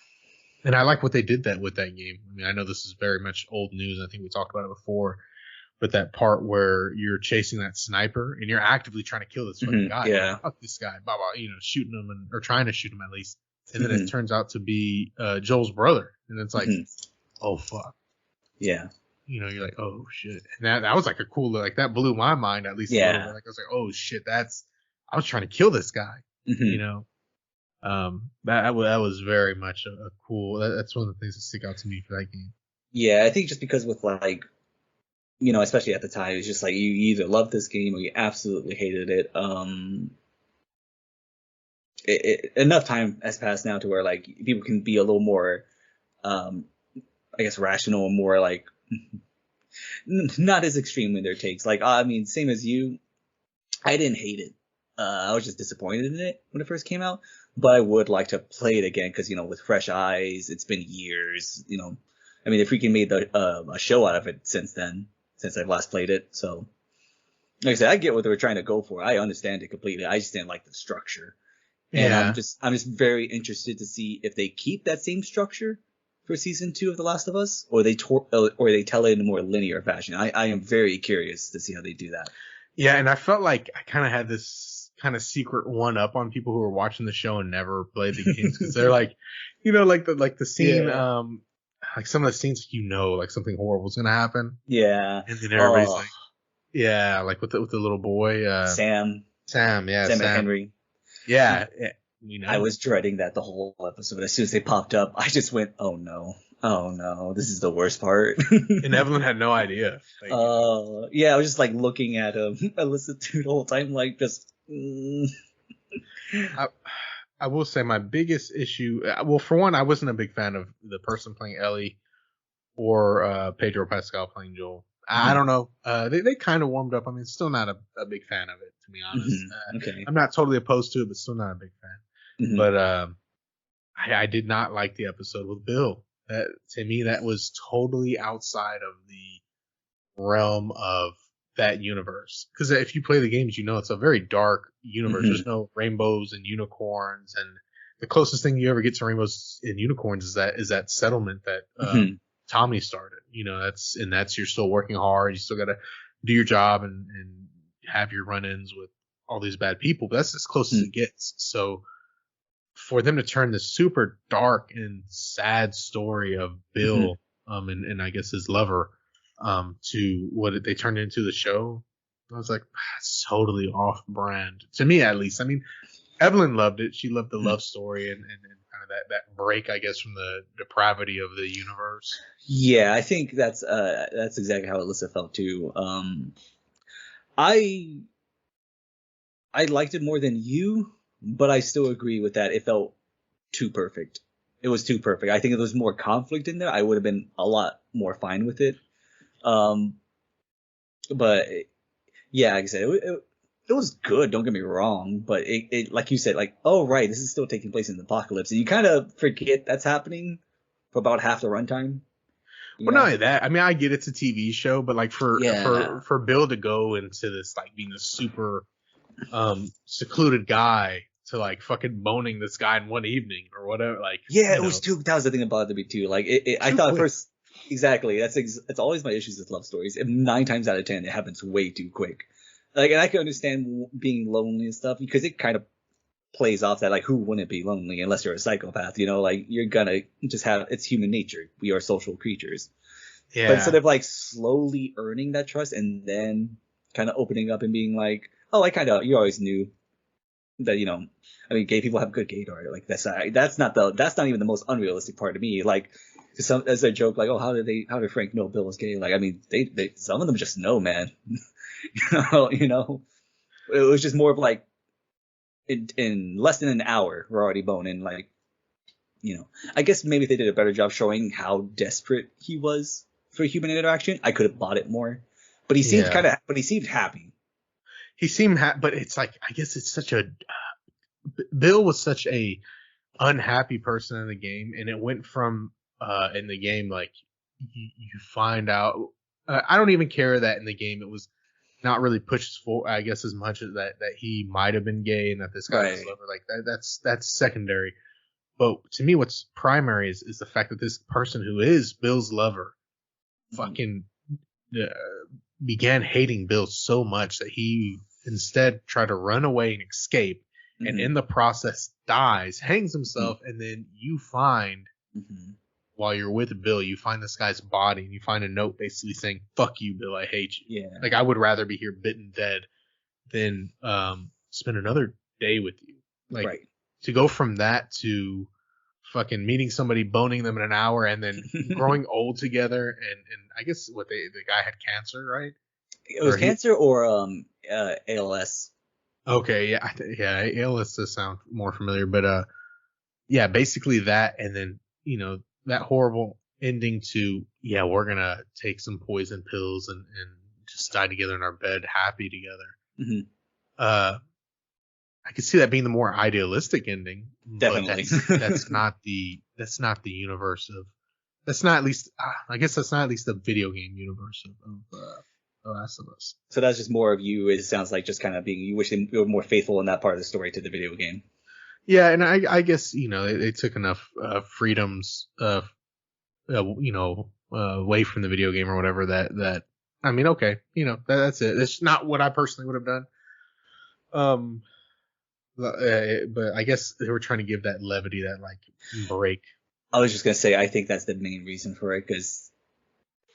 And I like what they did that with that game. I mean, I know this is very much old news. I think we talked about it before, but that part where you're chasing that sniper and you're actively trying to kill this fucking guy. You're like, Yeah. fuck this guy, blah blah, shooting him or trying to shoot him at least. And then it hmm turns out to be Joel's brother, and it's like, hmm oh fuck. Yeah. You're like, oh shit, and that was like a cool, like that blew my mind at least a little bit. Yeah. Like I was like, oh shit, I was trying to kill this guy, you hmm know. That was very much a cool. That's one of the things that stick out to me for that game. Yeah. I think just because with like, especially at the time, it's just like you either love this game or you absolutely hated it. Enough time has passed now to where like people can be a little more, um, I guess, rational and more like not as extreme in their takes. Like, I mean, same as you, I didn't hate it. I was just disappointed in it when it first came out, but I would like to play it again because with fresh eyes, it's been years. I mean, they freaking made a show out of it since then, since I've last played it. So, like I said, I get what they were trying to go for. I understand it completely. I just didn't like the structure, and Yeah, I'm just very interested to see if they keep that same structure for season 2 of The Last of Us, or or they tell it in a more linear fashion. I am very curious to see how they do that. yeah, and I felt like I kind of had this kind of secret one up on people who were watching the show and never played the games because they're like, like the scene, Yeah. like some of the scenes, like something horrible is gonna happen, Yeah. and then everybody's Oh, like, yeah, like with the little boy, Sam. Sam, yeah, Sam Sam, McHenry. yeah, I was dreading that the whole episode. As soon as they popped up, I just went, "Oh no, oh no, this is the worst part." and Evelyn had no idea. Like, Yeah, I was just like looking at him. I listened to the whole time, like just. I, I will say my biggest issue, well, for one, I wasn't a big fan of the person playing Ellie or Pedro Pascal playing Joel. I Mhm, don't know. They kind of warmed up. I mean, still not a big fan of it, to be honest. okay. I'm not totally opposed to it, but still not a big fan. hmm But I did not like the episode with Bill. That to me, that was totally outside of the realm of that universe. Because if you play the games, it's a very dark universe. hmm There's no rainbows and unicorns, and the closest thing you ever get to rainbows and unicorns is that settlement that hmm Tommy started. That's you're still working hard. You still got to do your job and have your run-ins with all these bad people. But that's as close as it gets. So for them to turn this super dark and sad story of hmm Bill, and I guess his lover, to what they turned into the show, I was like, that's totally off brand to me, at least. I mean, Evelyn loved it. She loved the love story and kind of that break, I guess, from the depravity of the universe. Yeah, I think that's exactly how Alyssa felt too. I I liked it more than you, but I still agree with that. It felt too perfect. It was too perfect. I think if there was more conflict in there, I would have been a lot more fine with it. Um, but yeah, like I said, it was good. Don't get me wrong, but it like you said, like, oh right, this is still taking place in the apocalypse, and you kind of forget that's happening for about half the runtime. You Well, not know? only that, I mean, I get it's a TV show, but like Yeah. for Bill to go into this like being a super secluded guy to like fucking boning this guy in one evening or whatever, like Yeah, it was too. That was the thing about me too. Like, I too thought at quick. first, exactly. It's always my issues with love stories. And 9 times out of 10, it happens way too quick. Like, and I can understand being lonely and stuff because it kind of plays off that like who wouldn't be lonely unless you're a psychopath. Like you're gonna just have it's human nature. We are social creatures. But instead Yeah, of like slowly earning that trust and then kind of opening up and being like, oh, you always knew that I mean gay people have good gaydar. Like that's not even the most unrealistic part to me. Like as a joke, like, oh, how did Frank know Bill was gay? Like, I mean, they some of them just know, man. It was just more of like in less than an hour we're already boning. Like, I guess maybe if they did a better job showing how desperate he was for human interaction, I could have bought it more. But yeah. but he seemed happy. He seemed but it's like I guess it's such a Bill was such a unhappy person in the game, and it went from in the game like you find out. I don't even care that in the game it was not really pushes for, I guess, as much as that he might have been gay and that this guy was Right. lover. Like that's secondary. But to me, what's primary is the fact that this person who is Bill's lover fucking uh, began hating Bill so much that he instead tried to run away and escape, and Mm-hmm. in the process dies, hangs Mm-hmm. himself, and then you find, Mm-hmm. while you're with Bill, you find this guy's body and you find a note basically saying, "Fuck you, Bill, I hate you." Yeah. Like, I would rather be here bitten dead than spend another day with you. Like, Right. to go from that to fucking meeting somebody, boning them in an hour, and then growing old together, and I guess the guy had cancer, right? It was Or he cancer or ALS. Okay, yeah, yeah, ALS does sound more familiar, but yeah, basically that, and then that horrible ending to, yeah, we're gonna take some poison pills and just die together in our bed, happy together. Mm-hmm. Uh, I could see that being the more idealistic ending, but Definitely. that's not the universe of that's not at least I guess that's not at least the video game universe of The Last of Us. So that's just more of you. It sounds like just kind of being you wish you were more faithful in that part of the story to the video game. Yeah, and I guess they took enough freedoms away from the video game or whatever that I mean, okay, that's it. That's not what I personally would have done. Um, but I guess they were trying to give that levity, that like break. I was just gonna say I think that's the main reason for it because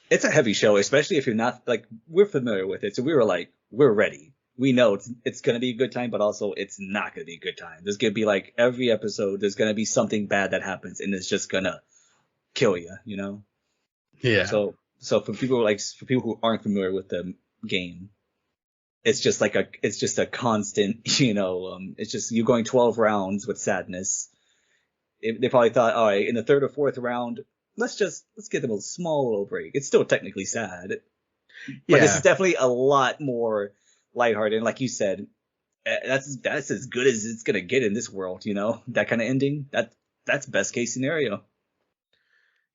it's a heavy show, especially if you're not like we're familiar with it, so we were like we're ready. We know it's gonna be a good time, but also it's not gonna be a good time. There's gonna be like every episode, there's gonna be something bad that happens, and it's just gonna kill you, you know. Yeah, So for people who aren't familiar with the game, it's just like it's just a constant, it's just you going 12 rounds with sadness. They probably thought, all right, in the third or fourth round, let's get them a small little break. It's still technically sad, but this is yeah, definitely a lot more lighthearted. And like you said, that's as good as it's gonna get in this world, that kind of ending. That's best case scenario.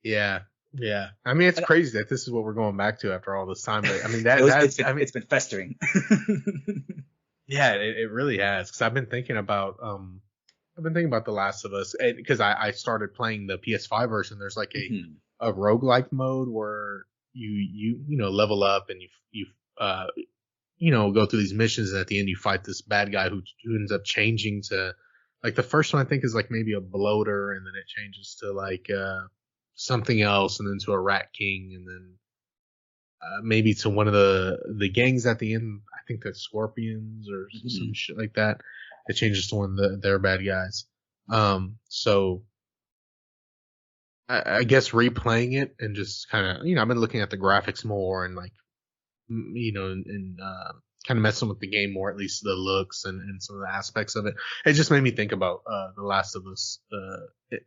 yeah, yeah. I mean, it's And crazy that this is what we're going back to after all this time. But I mean, it's been festering. yeah, it really has. Because I've been thinking about The Last of Us, because I started playing the PS5 version. There's like Mhm. a roguelike mode where you level up and you uh go through these missions, and at the end you fight this bad guy who ends up changing to, like, the first one I think is like maybe a bloater, and then it changes to like something else, and then to a rat king, and then maybe to one of the gangs at the end. I think they're scorpions or some Mhm. shit like that. It changes to one of their bad guys. So I guess replaying it and just kind of, I've been looking at the graphics more, and like, and kind of messing with the game more, at least the looks and some of the aspects of it. It just made me think about The Last of Us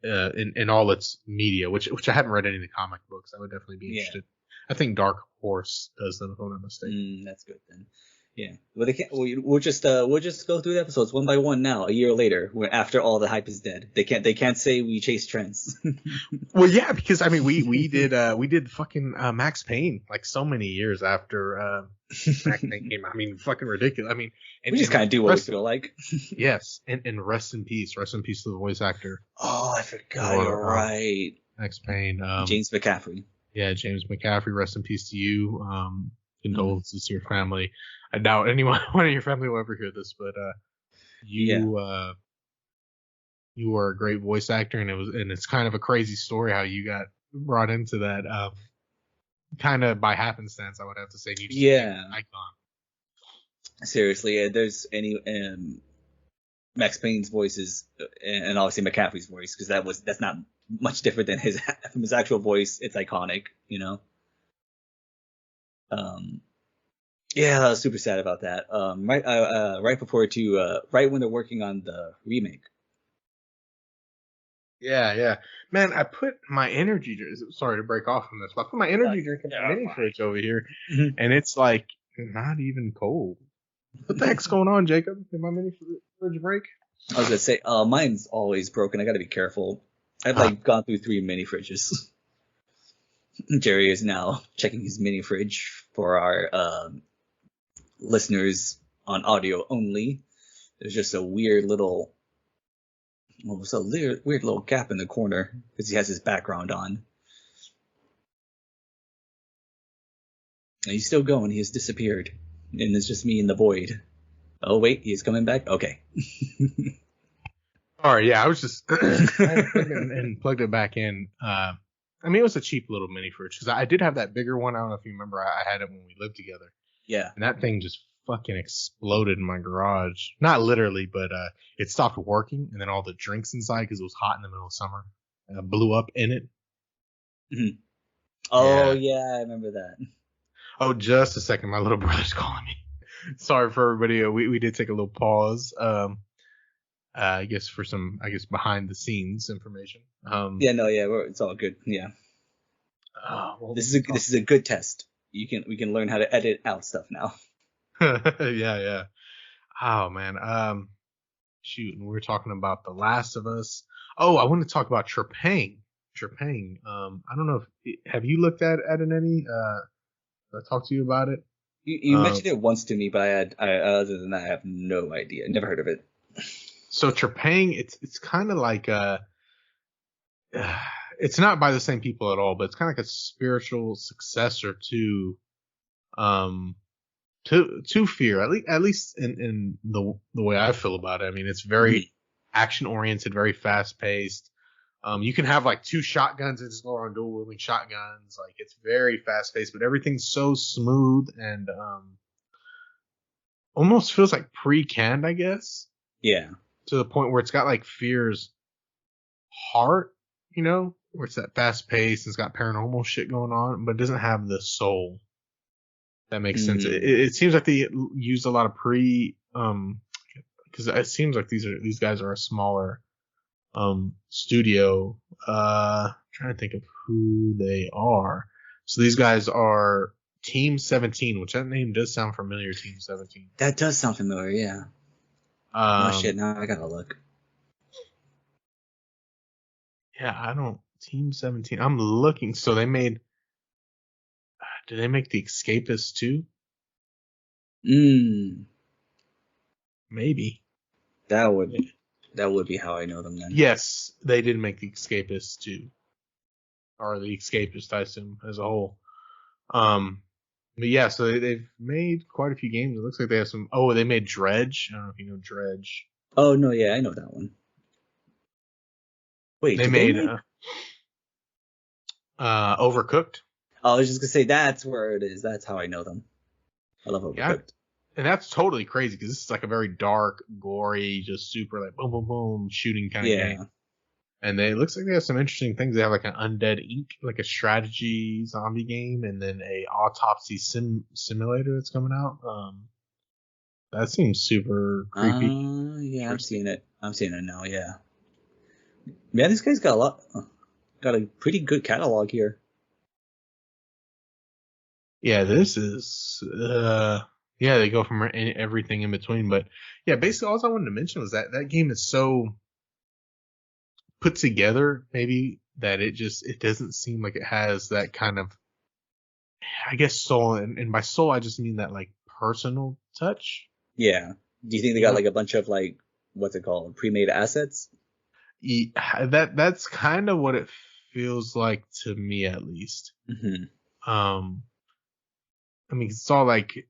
in all its media, which I haven't read any of the comic books. I would definitely be Yeah. interested. I think Dark Horse does them, if I'm not mistaken. That's good then. Yeah. Well, they can't. We'll just go through the episodes one by one now. A year later, after all the hype is dead, they can't say we chase trends. Well, yeah, because I mean, we did fucking Max Payne like so many years after Max Payne came out. I mean, fucking ridiculous. I mean, We just kind of do what we feel like. Yes, and rest in peace to the voice actor Oh, I forgot. for You're right. Max Payne. James McCaffrey. Yeah, James McCaffrey, rest in peace to you. Condolences to your family. I doubt anyone one of your family will ever hear this, but you you were a great voice actor, and it's kind of a crazy story how you got brought into that, kind of by happenstance, I would have to say. You just became an Yeah. icon. Seriously, there's any Max Payne's voices and obviously McCaffrey's voice because that's not much different than his from his actual voice. It's iconic, Um, yeah, I was super sad about that. Right before right when they're working on the remake. Yeah, yeah. Man, I put my energy drink. Sorry to break off from this, but I put my energy drink in my mini fridge over here, Mhm. and it's like not even cold. What the heck's going on, Jacob? Did my mini fridge break? I was gonna say, mine's always broken. I gotta be careful. I've like gone through 3 mini fridges. Jerry is now checking his mini fridge for our listeners on audio only, there's just a weird little, almost a weird little gap in the corner because he has his background on. And he's still going. He has disappeared, and it's just me in the void. Oh wait, he's coming back. Okay. All right, yeah, I was just I had plugged it and plugged it back in. I mean, it was a cheap little mini fridge because I did have that bigger one. I don't know if you remember. I had it when we lived together. Yeah. And that thing just fucking exploded in my garage. Not literally, but it stopped working, and then all the drinks inside, because it was hot in the middle of summer, blew up in it. Mm-hmm. Oh yeah, I remember that. Oh, just a second. My little brother's calling me. Sorry for everybody. We did take a little pause. I guess for some, behind the scenes information. Yeah, no, yeah, it's all good. Yeah. Well, this is a good test. We can learn how to edit out stuff now. yeah. Oh man. Shoot, and we were talking about The Last of Us. Oh, I want to talk about Trepang. I don't know if have you looked at it any? I talked to you about it. You mentioned it once to me, but other than that, I have no idea. Never heard of it. So Trepang, it's kind of like it's not by the same people at all, but it's kind of like a spiritual successor to Fear, at least in the way I feel about it. I mean, it's very action oriented, very fast paced. You can have like two shotguns and just go around dual wielding shotguns. Like, it's very fast paced, but everything's so smooth and almost feels like pre-canned, I guess. Yeah. To the point where it's got like Fear's heart, where it's that fast pace and it's got paranormal shit going on, but it doesn't have the soul. That makes sense. It seems like they used a lot of because it seems like these guys are a smaller studio. Trying to think of who they are. So these guys are Team 17, which that name does sound familiar. Team 17. That does sound familiar. Yeah. Oh shit! Now I gotta look. Yeah, Team 17. I'm looking. So they made. Did they make The Escapist too? Maybe. That would be how I know them then. Yes, they did make The Escapist too. Or The Escapist, I assume, as a whole. But yeah, so they've made quite a few games. It looks like they have some. Oh, they made Dredge. I don't know if you know Dredge. Oh no, yeah, I know that one. Wait, they made Overcooked. I was just gonna say that's where it is. That's how I know them. I love Overcooked. Yeah, and that's totally crazy because this is like a very dark, gory, just super like boom, boom, boom shooting kind of game. And it looks like they have some interesting things. They have like an Undead Inc., like a strategy zombie game, and then a autopsy simulator that's coming out. That seems super creepy. Yeah, I'm seeing it now. Yeah. Yeah, these guys got a pretty good catalog here. Yeah, this is they go from everything in between, but yeah, basically all I wanted to mention was that game is so put together, maybe, that it doesn't seem like it has that kind of, I guess, soul, and by soul I just mean that like personal touch. Yeah. Do you think they got like a bunch of like, what's it called, pre-made assets? Yeah, that's kind of what it feels like to me, at least. I mean, it's all like,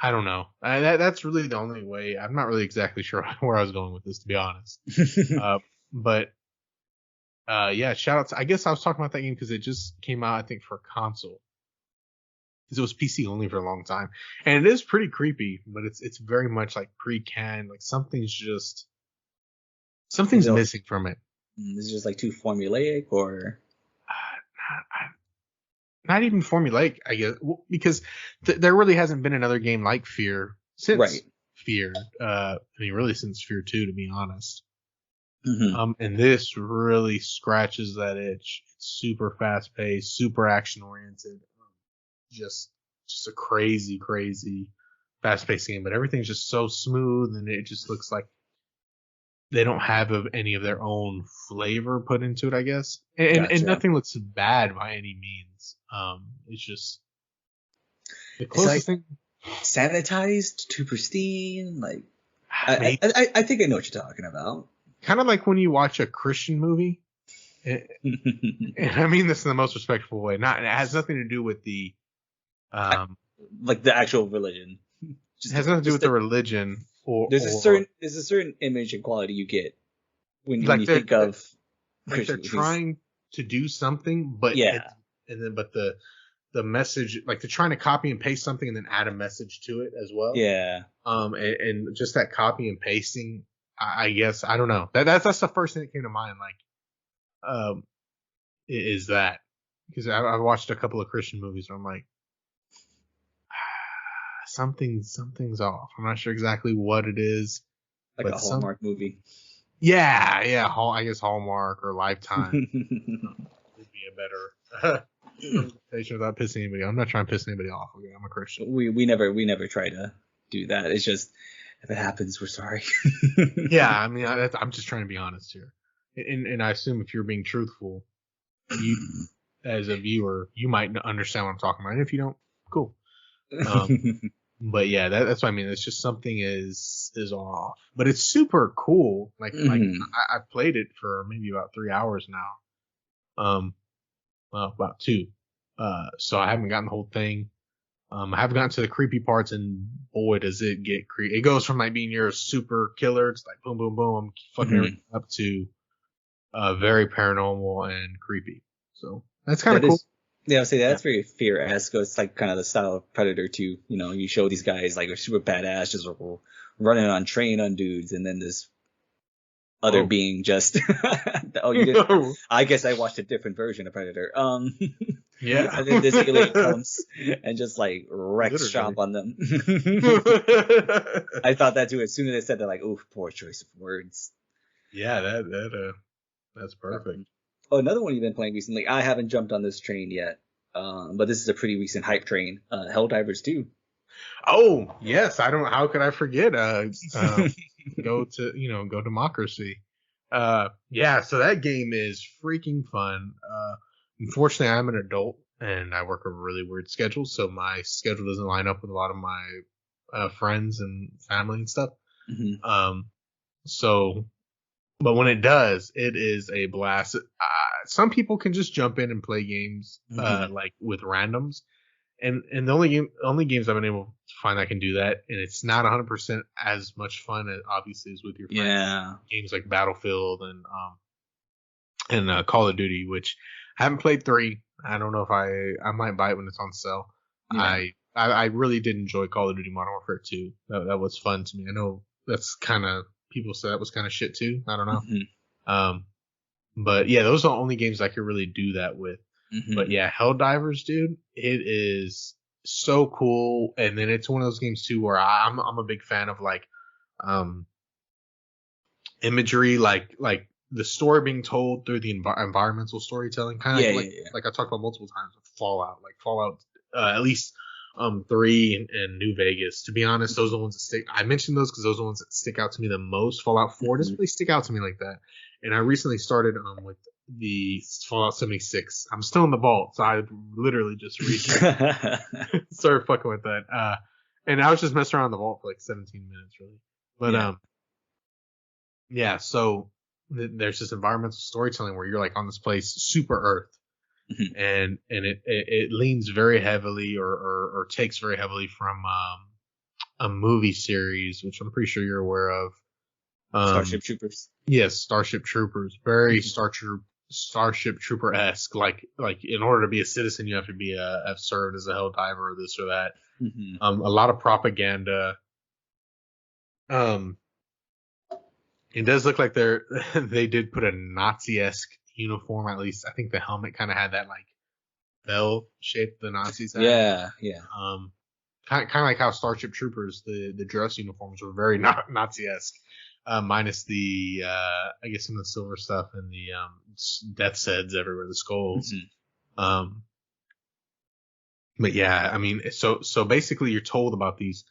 I don't know. That's really the only way. I'm not really exactly sure where I was going with this, to be honest. But yeah, shout out to, I guess I was talking about that game because it just came out, I think, for console. Because it was PC only for a long time. And it is pretty creepy, but it's very much like pre-canned. Like something's missing from it. Is it just like too formulaic, or? Not even formulaic, I guess, because there really hasn't been another game like Fear since Fear. I mean, really since Fear 2, to be honest. And this really scratches that itch. It's super fast paced, super action oriented, just a crazy fast paced game. But everything's just so smooth, and it just looks like they don't have any of their own flavor put into it, I guess. And nothing looks bad by any means. It's just the closest thing. sanitized, too pristine. Like I, Maybe I I I think I know what you're talking about. kind of like when you watch a Christian movie, and, and I mean this in the most respectful way. Not it has nothing to do with the I, um, like the actual religion. it Just has nothing to do just with the that religion or there's a certain image and quality you get when like you think of they're Christian movies. trying to do something, but Yeah, the message, like they're trying to copy and paste something and then add a message to it as well. yeah. And just that copy and pasting, I guess I don't know. That's the first thing that came to mind. Like, is that because I've watched a couple of Christian movies where I'm like, something's off. I'm not sure exactly what it is, Like a but Hallmark movie. yeah. I guess Hallmark or Lifetime would be a better representation without pissing anybody off. I'm not trying to piss anybody off. Okay, I'm a Christian. we never try to do that. It's just if it happens, we're sorry. Yeah, I mean, I'm just trying to be honest here, and I assume if you're being truthful, you as a viewer, you might understand what I'm talking about. And if you don't, cool. But yeah, that's what I mean. It's just something is off, but it's super cool. Like I played it for maybe about 3 hours now. Well, about two. So I haven't gotten the whole thing. I haven't gotten to the creepy parts, and boy, does it get creepy. It goes from like being your super killer, it's like boom, boom, boom, I'm fucking everything up to very paranormal and creepy. So that's kind of That cool. is, yeah, I'll say Yeah. that's very Fear-esque. It's like kind of the style of Predator too. You know, you show these guys like are super badass, just running on train on dudes, and then this other Oh. being just oh you did. I guess I watched a different version of Predator. Yeah. And then this alien comes and just like wrecks Literally. shop on them. I thought that too. As soon as I said that, like, oof, poor choice of words. Yeah, that's perfect. Oh, another one you've been playing recently. I haven't jumped on this train yet, but this is a pretty recent hype train. Helldivers 2. Oh, yes, I don't how could I forget go democracy. Yeah, so that game is freaking fun. Unfortunately I'm an adult and I work a really weird schedule, so my schedule doesn't line up with a lot of my friends and family and stuff. Hmm. Um so but when it does, it is a blast. Some people can just jump in and play games Hmm. like with randoms, and the only games I've been able to find that can do that, and it's not 100% as much fun as obviously as with your friends. Yeah. Games like Battlefield and Call of Duty, which I haven't played 3. I don't know if I might buy it when it's on sale. Yeah. I really did enjoy Call of Duty Modern Warfare 2. That was fun to me. I know that's kind of people say that was kind of shit too. I don't know. Hmm. Um, but yeah, those are the only games I could really do that with. But Hmm. yeah, Helldivers, dude, it is so cool. And then it's one of those games too where I'm a big fan of like um imagery, like the story being told through the environmental storytelling, kind Yeah, of yeah, yeah. like I talked about multiple times with Fallout, like Fallout, at least 3 and New Vegas. To be honest, those are the ones that stick. I mentioned those because those are the ones that stick out to me the most. Fallout 4 doesn't Hmm. really stick out to me like that. And I recently started with the Fallout 76. I'm still in the vault, so I literally just recently started fucking with that. And I was just messing around the vault for like 17 minutes, really. But Yeah. yeah. So there's this environmental storytelling where you're like on this place, super Earth, Hmm. and it leans very heavily or takes very heavily from a movie series, which I'm pretty sure you're aware of. Starship Troopers. Yes, Starship Troopers, very Hmm. Starship Trooper esque. Like in order to be a citizen, you have to be have served as a hell diver or this or that. Hmm. A lot of propaganda. Um, it does look like they did put a Nazi esque uniform. At least I think the helmet kind of had that like bell shape the Nazis had. Yeah, yeah. Um, kind of like how Starship Troopers, the dress uniforms were very Nazi esque, minus the I guess some of the silver stuff and the death heads everywhere, the skulls. Hmm. Um, but yeah, I mean, so basically, you're told about these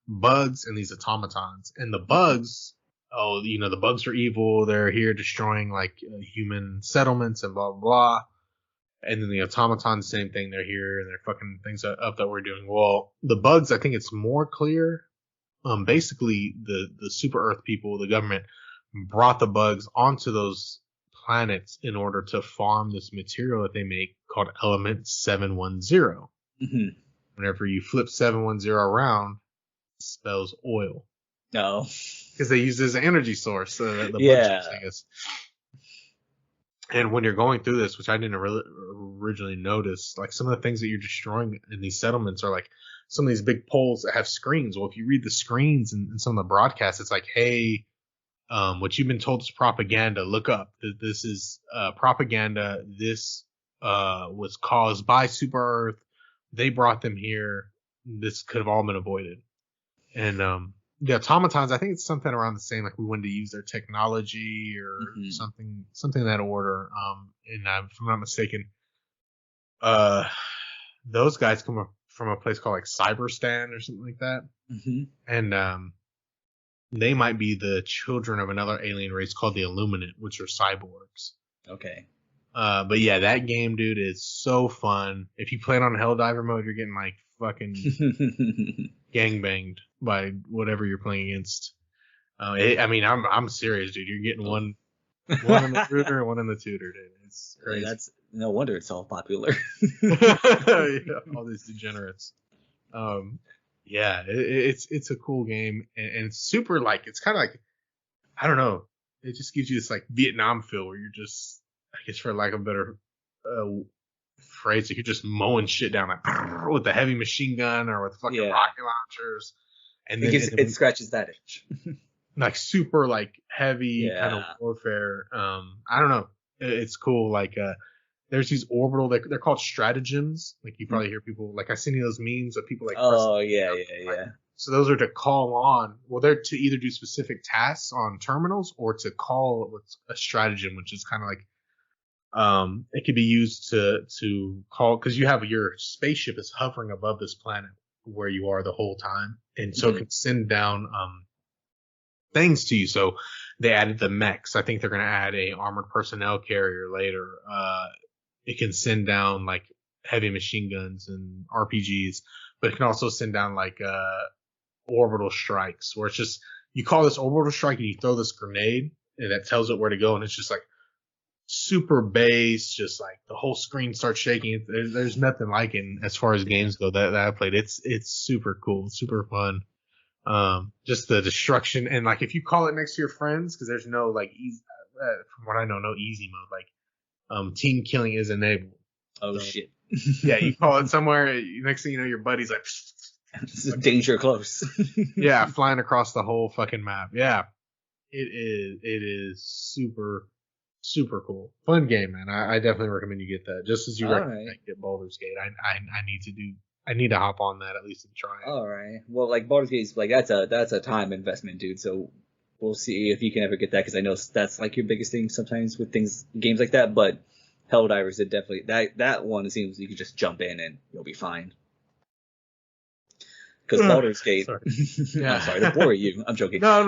bugs and these automatons, and the bugs. Oh, the bugs are evil. They're here destroying like human settlements and blah blah blah. And then the automatons, same thing. They're here and they're fucking things up that we're doing. Well, the bugs, I think it's more clear. Basically, the super Earth people, the government, brought the bugs onto those planets in order to farm this material that they make called Element 710. Mm-hmm. Whenever you flip 710 around, it spells oil. No. Because they use this energy source, the bugs using us. And when you're going through this, which I didn't really originally notice, like some of the things that you're destroying in these settlements are like some of these big poles that have screens. Well, if you read the screens and some of the broadcasts, it's like, hey, what you've been told is propaganda. Look up. This is propaganda. This was caused by Super Earth. They brought them here. This could have all been avoided. And the automatons, I think it's something around the same. Like we wanted to use their technology or something in that order. And if I'm not mistaken, those guys come from a place called like Cyberstan or something like that. Mm-hmm. And they might be the children of another alien race called the Illuminate, which are cyborgs. Okay. But yeah, that game, dude, is so fun. If you play it on Helldiver mode, you're getting like fucking gangbanged by whatever you're playing against. I mean, I'm serious, dude. You're getting one in the rooter and one in the tutor, dude. It's crazy. That's no wonder it's all popular. Yeah, all these degenerates. Yeah, it's a cool game and it's super like it's kind of like I don't know. It just gives you this like Vietnam feel where you're just I guess for lack of a better phrase, like you're just mowing shit down like with the heavy machine gun or with fucking rocket launchers, and then it scratches that itch. Like super like heavy kind of warfare. I don't know. It's cool. Like there's these orbital. They're called stratagems. Like you probably hear people like I've seen those memes of people like. Oh yeah. So those are to call on. Well, they're to either do specific tasks on terminals or to call what's a stratagem, which is kind of like it could be used to call because you have your spaceship is hovering above this planet where you are the whole time, and so it can send down things to you. So they added the mechs. I think they're going to add a armored personnel carrier later. It can send down like heavy machine guns and RPGs, but it can also send down like orbital strikes where it's just you call this orbital strike and you throw this grenade and that tells it where to go, and it's just like super bass, just like the whole screen starts shaking. There's nothing like it as far as games go that I played. It's super cool, super fun. Just the destruction and like if you call it next to your friends because there's no like easy, from what I know, no easy mode. Like team killing is enabled. Oh shit. Yeah, you call it somewhere. Next thing you know, your buddy's like. This is danger close. Yeah, flying across the whole fucking map. Yeah, it is super, super cool. Fun game, man. I definitely recommend you get that. Just as you recommend get Baldur's Gate. I need to hop on that at least and try it. All right. Well, like Baldur's Gate, like that's a time investment, dude. So we'll see if you can ever get that because I know that's like your biggest thing sometimes with games like that. But Helldivers, it definitely that one it seems you can just jump in and you'll be fine. Because Baldur's Gate. Sorry. Yeah. I'm sorry to bore you. I'm joking. No.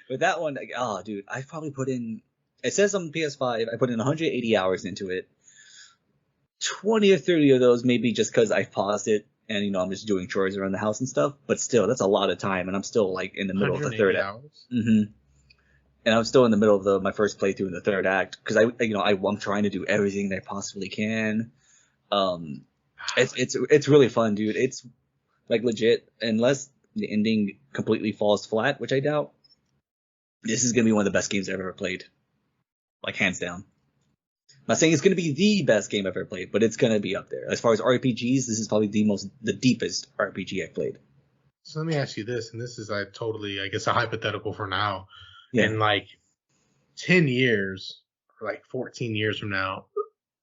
But that one, dude, I probably put in. It says on PS5, I put in 180 hours into it. 20 or 30 of those maybe just because I paused it and I'm just doing chores around the house and stuff. But still, that's a lot of time, and I'm still like in the middle of the third act. And I'm still in the middle of my first playthrough in the third act because I'm trying to do everything that I possibly can. It's really fun, dude. It's like legit, unless the ending completely falls flat, which I doubt. This is gonna be one of the best games I've ever played, like hands down. I'm not saying it's gonna be the best game I've ever played, but it's gonna be up there. As far as RPGs, this is probably the deepest RPG I've played. So let me ask you this, and this is I guess a hypothetical for now. Yeah. In like 10 years or like 14 years from now,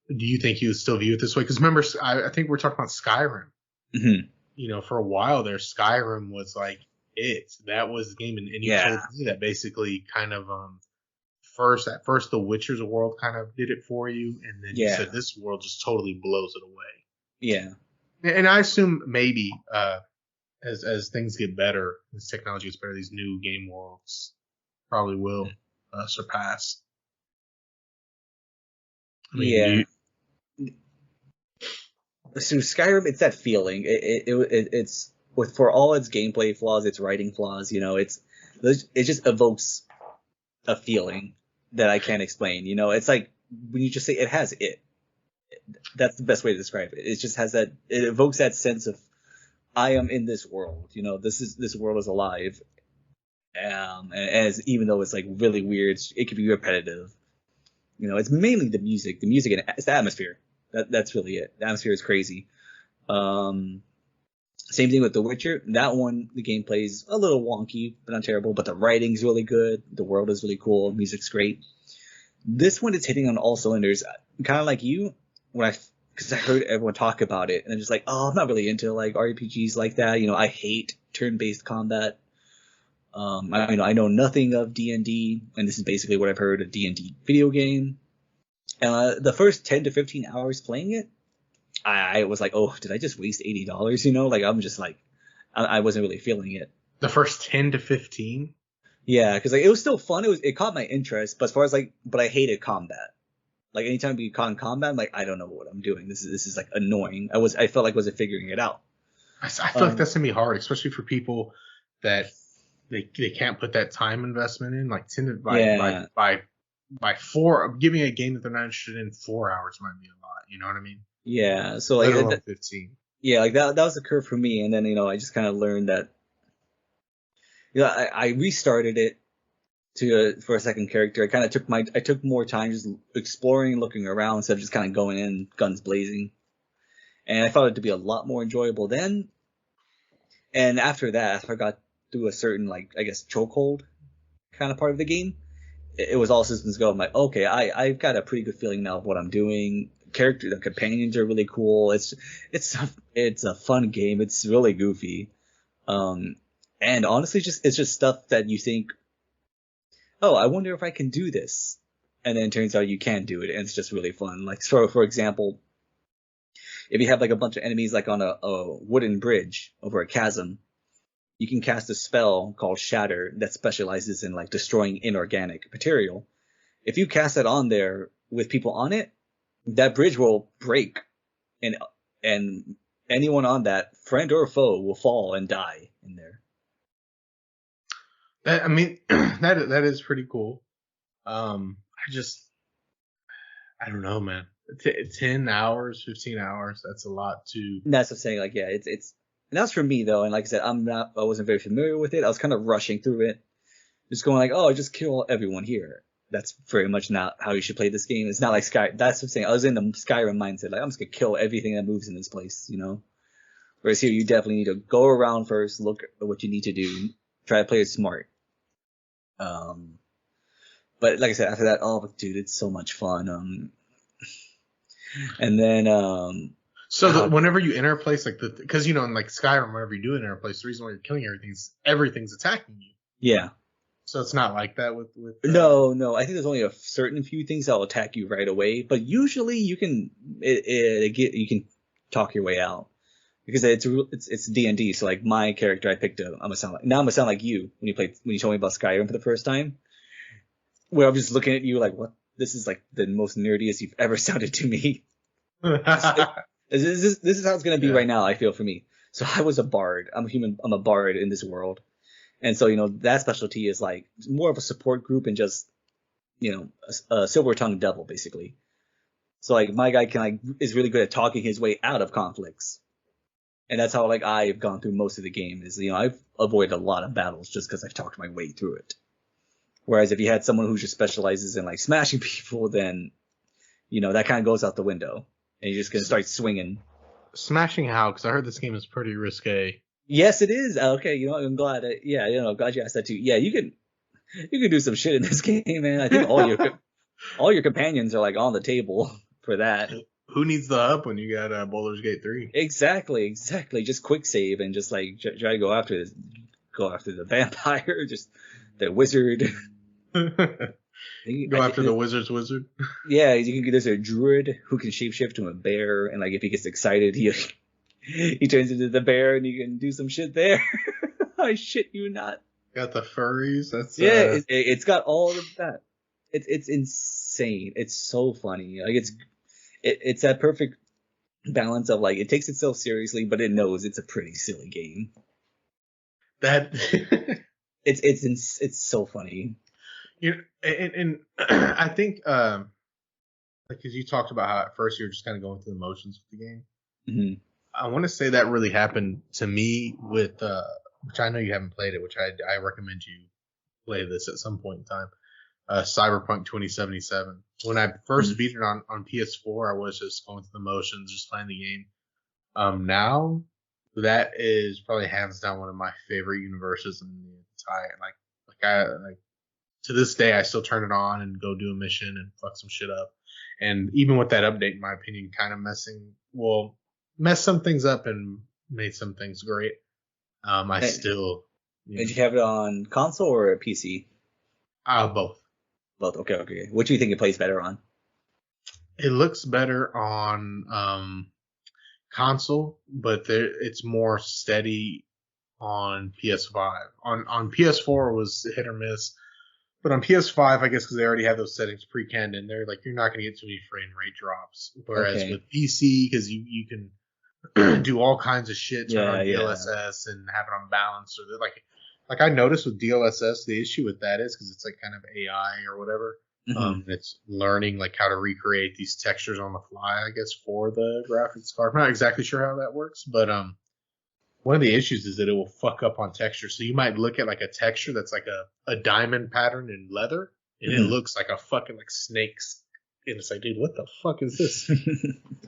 do you think you would still view it this way? Because remember, I think we're talking about Skyrim. Mm-hmm. For a while there, Skyrim was like that was the game, and you told me that basically kind of at first the Witcher's world kind of did it for you, and then you said this world just totally blows it away. Yeah, and I assume maybe as things get better, as technology gets better, these new game worlds probably will surpass. I mean, So Skyrim, it's that feeling. It's with for all its gameplay flaws, its writing flaws. It just evokes a feeling that I can't explain. It's like when you just say it has it. That's the best way to describe it. It just has that. It evokes that sense of I am in this world. This world is alive. Even though it's like really weird, it can be repetitive. It's mainly the music, and it's the atmosphere. That's really it. The atmosphere is crazy. Um, Same thing with The Witcher. That one, the gameplay is a little wonky, but not terrible. But the writing's really good. The world is really cool. Music's great. This one is hitting on all cylinders. Kind of like you, because I heard everyone talk about it, and I'm just like, oh, I'm not really into like RPGs like that. I hate turn-based combat. I know nothing of D&D, and this is basically what I've heard, a D&D video game. And the first 10 to 15 hours playing it, I was like, oh, did I just waste $80? Like I'm just like, I wasn't really feeling it. The first 10 to 15? Yeah, because like it was still fun. It caught my interest, but as far as like, but I hated combat. Like anytime we caught in combat, I'm like, I don't know what I'm doing. This is like annoying. I felt like I wasn't figuring it out. I feel like that's gonna be hard, especially for people that they can't put that time investment in. Like by giving a game that they're not interested in 4 hours might be a lot. You know what I mean? Yeah. So Let like alone 15. yeah, like that was the curve for me, and then I just kind of learned that I restarted it for a second character. I kind of took more time just exploring, looking around instead of just kind of going in guns blazing, and I found it to be a lot more enjoyable then. And after that, after I got through a certain like I guess chokehold kind of part of the game, it was all systems go. I'm like, okay, I've got a pretty good feeling now of what I'm doing. The companions are really cool. It's a fun game. It's really goofy. And honestly, it's just stuff that you think, oh, I wonder if I can do this, and then it turns out you can do it, and it's just really fun. Like for example, if you have like a bunch of enemies like on a wooden bridge over a chasm, you can cast a spell called Shatter that specializes in like destroying inorganic material. If you cast that on there with people on it, that bridge will break, and anyone on that, friend or foe, will fall and die in there. I mean, that is pretty cool. I don't know, man. 10 hours, 15 hours, that's a lot to. And that's what I'm saying. Like, yeah, and that's for me though. And like I said, I wasn't very familiar with it. I was kind of rushing through it, just going like, oh, just kill everyone here. That's very much not how you should play this game. It's not like Sky. That's what I'm saying. I was in the Skyrim mindset. Like, I'm just gonna kill everything that moves in this place, Whereas here, you definitely need to go around first, look at what you need to do, try to play it smart. But like I said, after that, oh, dude, it's so much fun. And then, whenever you enter a place like because in like Skyrim, whenever you do enter a place, the reason why you're killing everything's attacking you. Yeah. So it's not like that with. No. I think there's only a certain few things that will attack you right away, but usually you can you can talk your way out because it's D&D. So like my character, I picked I'm gonna sound like you when you told me about Skyrim for the first time, where I'm just looking at you like, what? This is like the most nerdiest you've ever sounded to me. This is how it's gonna be right now. I feel for me. So I was a bard. I'm a human. I'm a bard in this world. And so, that specialty is like more of a support group and just, a silver-tongued devil, basically. So like my guy is really good at talking his way out of conflicts. And that's how like I've gone through most of the game is, I've avoided a lot of battles just because I've talked my way through it. Whereas if you had someone who just specializes in like smashing people, then, that kind of goes out the window and you're just going to start swinging. Smashing how? Because I heard this game is pretty risque. Yes, it is. Okay, I'm glad. Glad you asked that too. Yeah, you can do some shit in this game, man. I think all your companions are like on the table for that. Who needs the hub when you got Baldur's Gate 3? Exactly. Just quick save and just like try to go after the vampire, just the wizard. Go after the wizard's wizard. Yeah, there's a druid who can shapeshift to a bear, and like if he gets excited, he turns into the bear and you can do some shit there. I shit you not. Got the furries. That's it's got all of that. It's insane. It's so funny. Like it's that perfect balance of like it takes itself seriously, but it knows it's a pretty silly game. That It's so funny. you know, and I think like because you talked about how at first you were just kind of going through the motions with the game. Hmm. I want to say that really happened to me with which I know you haven't played it, which I recommend you play this at some point in time. Cyberpunk 2077. When I first beat it on PS4, I was just going through the motions, just playing the game. Now that is probably hands down one of my favorite universes in the entire like to this day I still turn it on and go do a mission and fuck some shit up. And even with that update, in my opinion, kind of messed some things up and made some things great. I And, still, did you have it on console or PC? Both. Both. Okay, okay. What do you think it plays better on? It looks better on console, but it's more steady on PS5. On PS4 was hit or miss, but on PS5, I guess because they already have those settings pre-canned in there, like you're not going to get too many frame rate drops. Whereas Okay. with PC, because you can do all kinds of shit, turn Yeah, on yeah. DLSS and have it on balance, or like I noticed with DLSS, the issue with that is because it's like kind of AI or whatever. Hmm. It's learning like how to recreate these textures on the fly, I guess, for the graphics card. I'm not exactly sure how that works, but one of the issues is that it will fuck up on texture. So you might look at like a texture that's like a diamond pattern in leather, and it Hmm. looks like a fucking like snakes. And it's like, dude, what the fuck is this?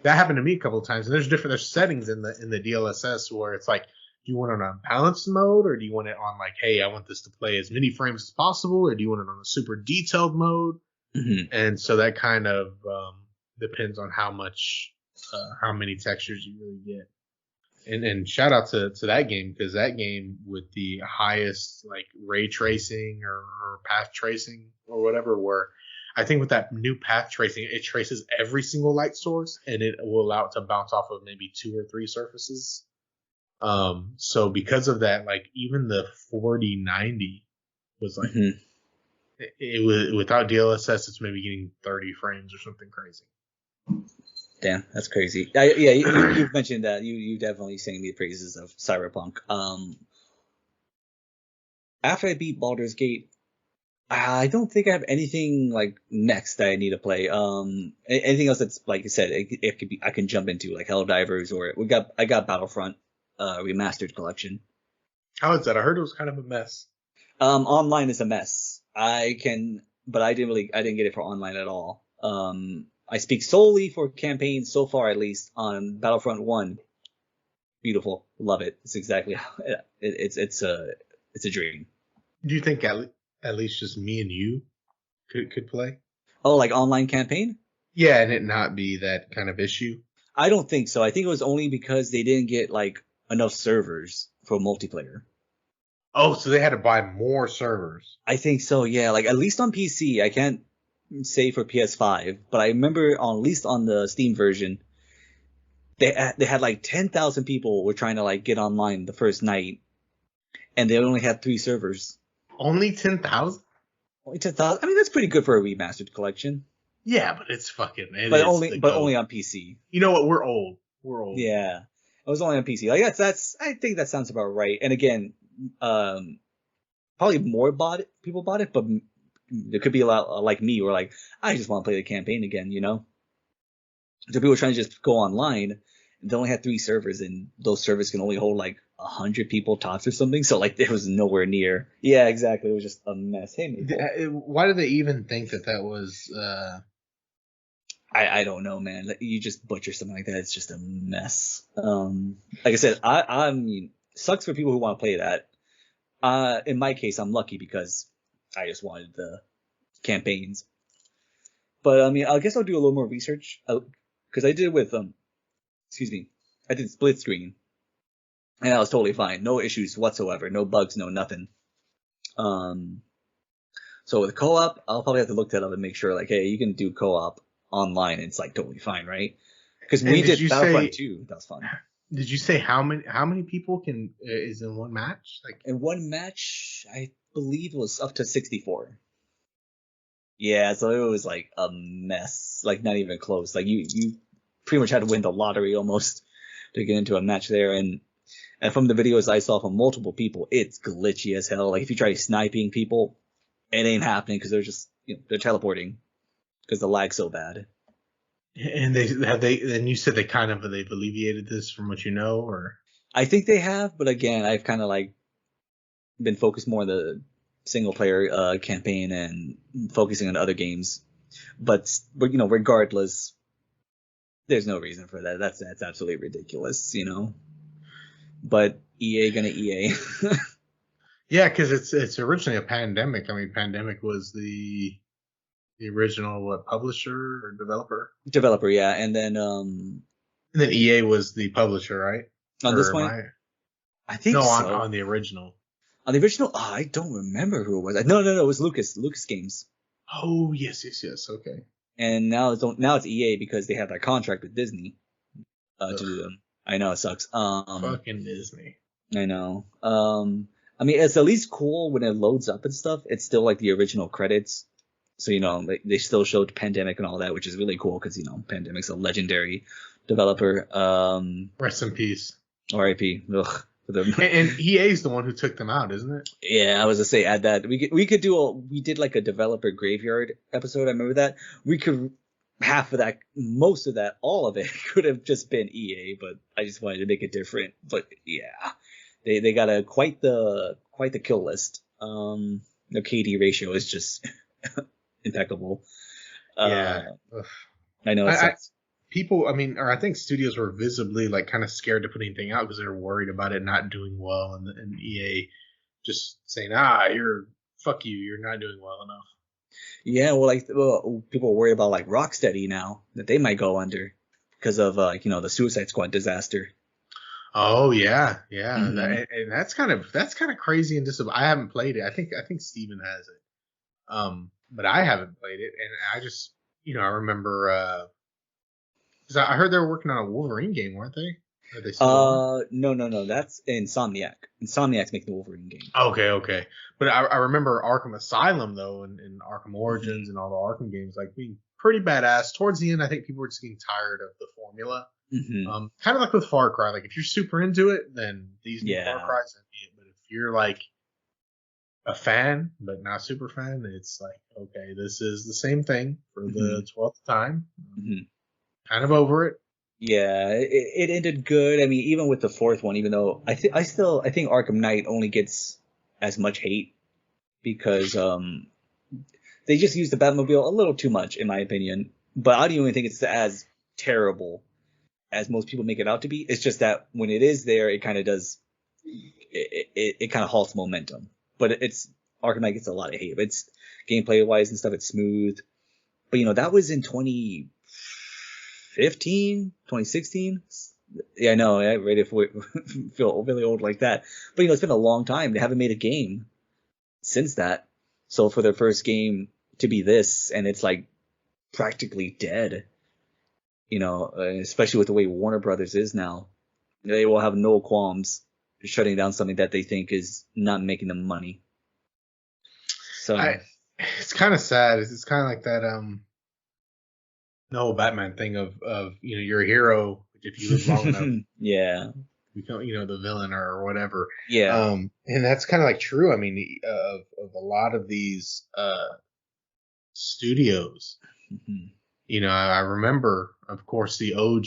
That happened to me a couple of times. And there's settings in the DLSS where it's like, do you want it on balanced mode, or do you want it on like, hey, I want this to play as many frames as possible, or do you want it on a super detailed mode? Hmm. And so that kind of depends on how many textures you really get. And shout out to that game, because that game with the highest like ray tracing or path tracing or whatever, where I think with that new path tracing, it traces every single light source and it will allow it to bounce off of maybe 2 or 3 surfaces. So because of that, like even the 4090 was like Hmm. it was without DLSS, it's maybe getting 30 frames or something crazy. Damn, that's crazy. Yeah, you've mentioned that. You definitely sang the praises of Cyberpunk. After I beat Baldur's Gate, I don't think I have anything like next that I need to play. Anything else that's like you said, it could be I can jump into like Helldivers or I got Battlefront remastered collection. How is that? I heard it was kind of a mess. Online is a mess. But I didn't get it for online at all. I speak solely for campaigns so far, at least on Battlefront One. Beautiful, love it. It's exactly how it's a dream. Do you think at least just me and you could play? Oh, like online campaign? Yeah, and it not be that kind of issue. I don't think so. I think it was only because they didn't get like enough servers for multiplayer. Oh, so they had to buy more servers. I think so, yeah. Like at least on PC, I can't say for PS5, but I remember on at least on the Steam version, they had like 10,000 people were trying to like get online the first night, and they only had 3 servers. Only 10,000? Only 10,000. I mean, that's pretty good for a remastered collection, Yeah, but it is the but goat. only on PC. You know what? We're old. We're old. Yeah, it was only on PC. Like that's I think that sounds about right. And again, um, probably more people bought it, but there could be a lot like me, where like I just want to play the campaign again, you know. So people were trying to just go online. And they only had 3 servers, and those servers can only hold like 100 people tops or something. So like there was nowhere near. Yeah, exactly. It was just a mess. Hey, Maple. Why do they even think that was? I don't know, man. Like, you just butcher something like that, it's just a mess. Like I said, I mean, sucks for people who want to play that. In my case, I'm lucky because I just wanted the campaigns. But I mean, I guess I'll do a little more research because I did it with excuse me, I did split screen, and that was totally fine, no issues whatsoever, no bugs, no nothing. Um, so with co-op, I'll probably have to look that up and make sure, like, hey, you can do co-op online, and it's like totally fine, right? Because And we did did you Battlefront say? 2, that was fun. Did you say how many people can is in one match? Like, In one match, I believe it was up to 64. Yeah, so it was like a mess, like not even close. Like you pretty much had to win the lottery almost to get into a match there. And from the videos I saw from multiple people, it's glitchy as hell. Like if you try sniping people, it ain't happening because they're just they're teleporting because the lag's so bad. And then you said they've alleviated this from what you know, or I think they have, but again, I've kind of like been focused more on the single player campaign and focusing on other games. But regardless, there's no reason for that. That's absolutely ridiculous, But EA gonna EA. yeah, because it's originally a Pandemic. I mean, Pandemic was the original publisher or developer. Developer, yeah, and then EA was the publisher, right? on this point, I think no, so. on the original. On the original, I don't remember who it was. No, it was Lucas Games. Oh yes, okay. And now it's EA because they have that contract with Disney to do them. I know it sucks. Fucking Disney. I know. I mean, it's at least cool when it loads up and stuff. It's still like the original credits. So, they still showed Pandemic and all that, which is really cool because, Pandemic's a legendary developer. Rest in peace. R.I.P. Ugh. And EA's the one who took them out, isn't it? Yeah, I was gonna say add that. We did like a developer graveyard episode. I remember that. We could half of that, most of that, all of it could have just been EA, but I just wanted to make it different. But yeah, they got quite the kill list. The KD ratio is just impeccable. Yeah, I know. I think studios were visibly like kind of scared to put anything out because they were worried about it not doing well, and EA just saying, fuck you, you're not doing well enough. Yeah, well, people are worried about like Rocksteady now that they might go under because of the Suicide Squad disaster. Oh yeah. Mm-hmm. And that's kind of crazy and I haven't played it. I think Steven has it, but I haven't played it, and I just I remember. I heard they were working on a Wolverine game, weren't they? Are they still no. That's Insomniac. Insomniac's making the Wolverine game. Okay. But I remember Arkham Asylum though, and Arkham Origins and all the Arkham games like being pretty badass. Towards the end, I think people were just getting tired of the formula. Mm-hmm. Kind of like with Far Cry. Like if you're super into it, then these new Far Cry's gonna be it. But if you're like a fan but not super fan, it's like okay, this is the same thing for the 12th time. Mm-hmm. Kind of over it. Yeah, it ended good. I mean, even with the fourth one, even though I think Arkham Knight only gets as much hate because they just use the Batmobile a little too much, in my opinion. But I don't even think it's as terrible as most people make it out to be. It's just that when it is there, it kind of does. It kind of halts momentum. But Arkham Knight gets a lot of hate. It's gameplay wise and stuff. It's smooth. But that was in 2016. Yeah, I know. I'm ready to feel really old like that. But it's been a long time. They haven't made a game since that. So for their first game to be this, and it's like practically dead, especially with the way Warner Brothers is now, they will have no qualms shutting down something that they think is not making them money. So it's kind of sad. It's kind of like that no Batman thing of you're a hero if you live long enough. Yeah. Become the villain or whatever. Yeah. And that's kind of like true. I mean, of a lot of these studios. Mm-hmm. I remember, of course, the OG.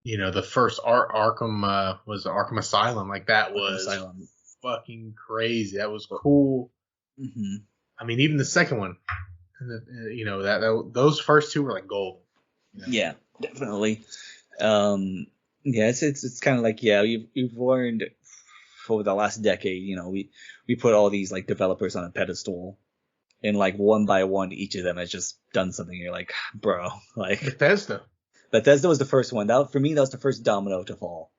The first Arkham was Arkham Asylum. Like that was fucking crazy. That was cool. Mm-hmm. I mean, even the second one. And those first two were like gold. Yeah, definitely. Yeah, it's kind of like we've learned over the last decade. We put all these like developers on a pedestal, and like one by one, each of them has just done something. You're like, bro, like Bethesda was the first one. For me, that was the first domino to fall.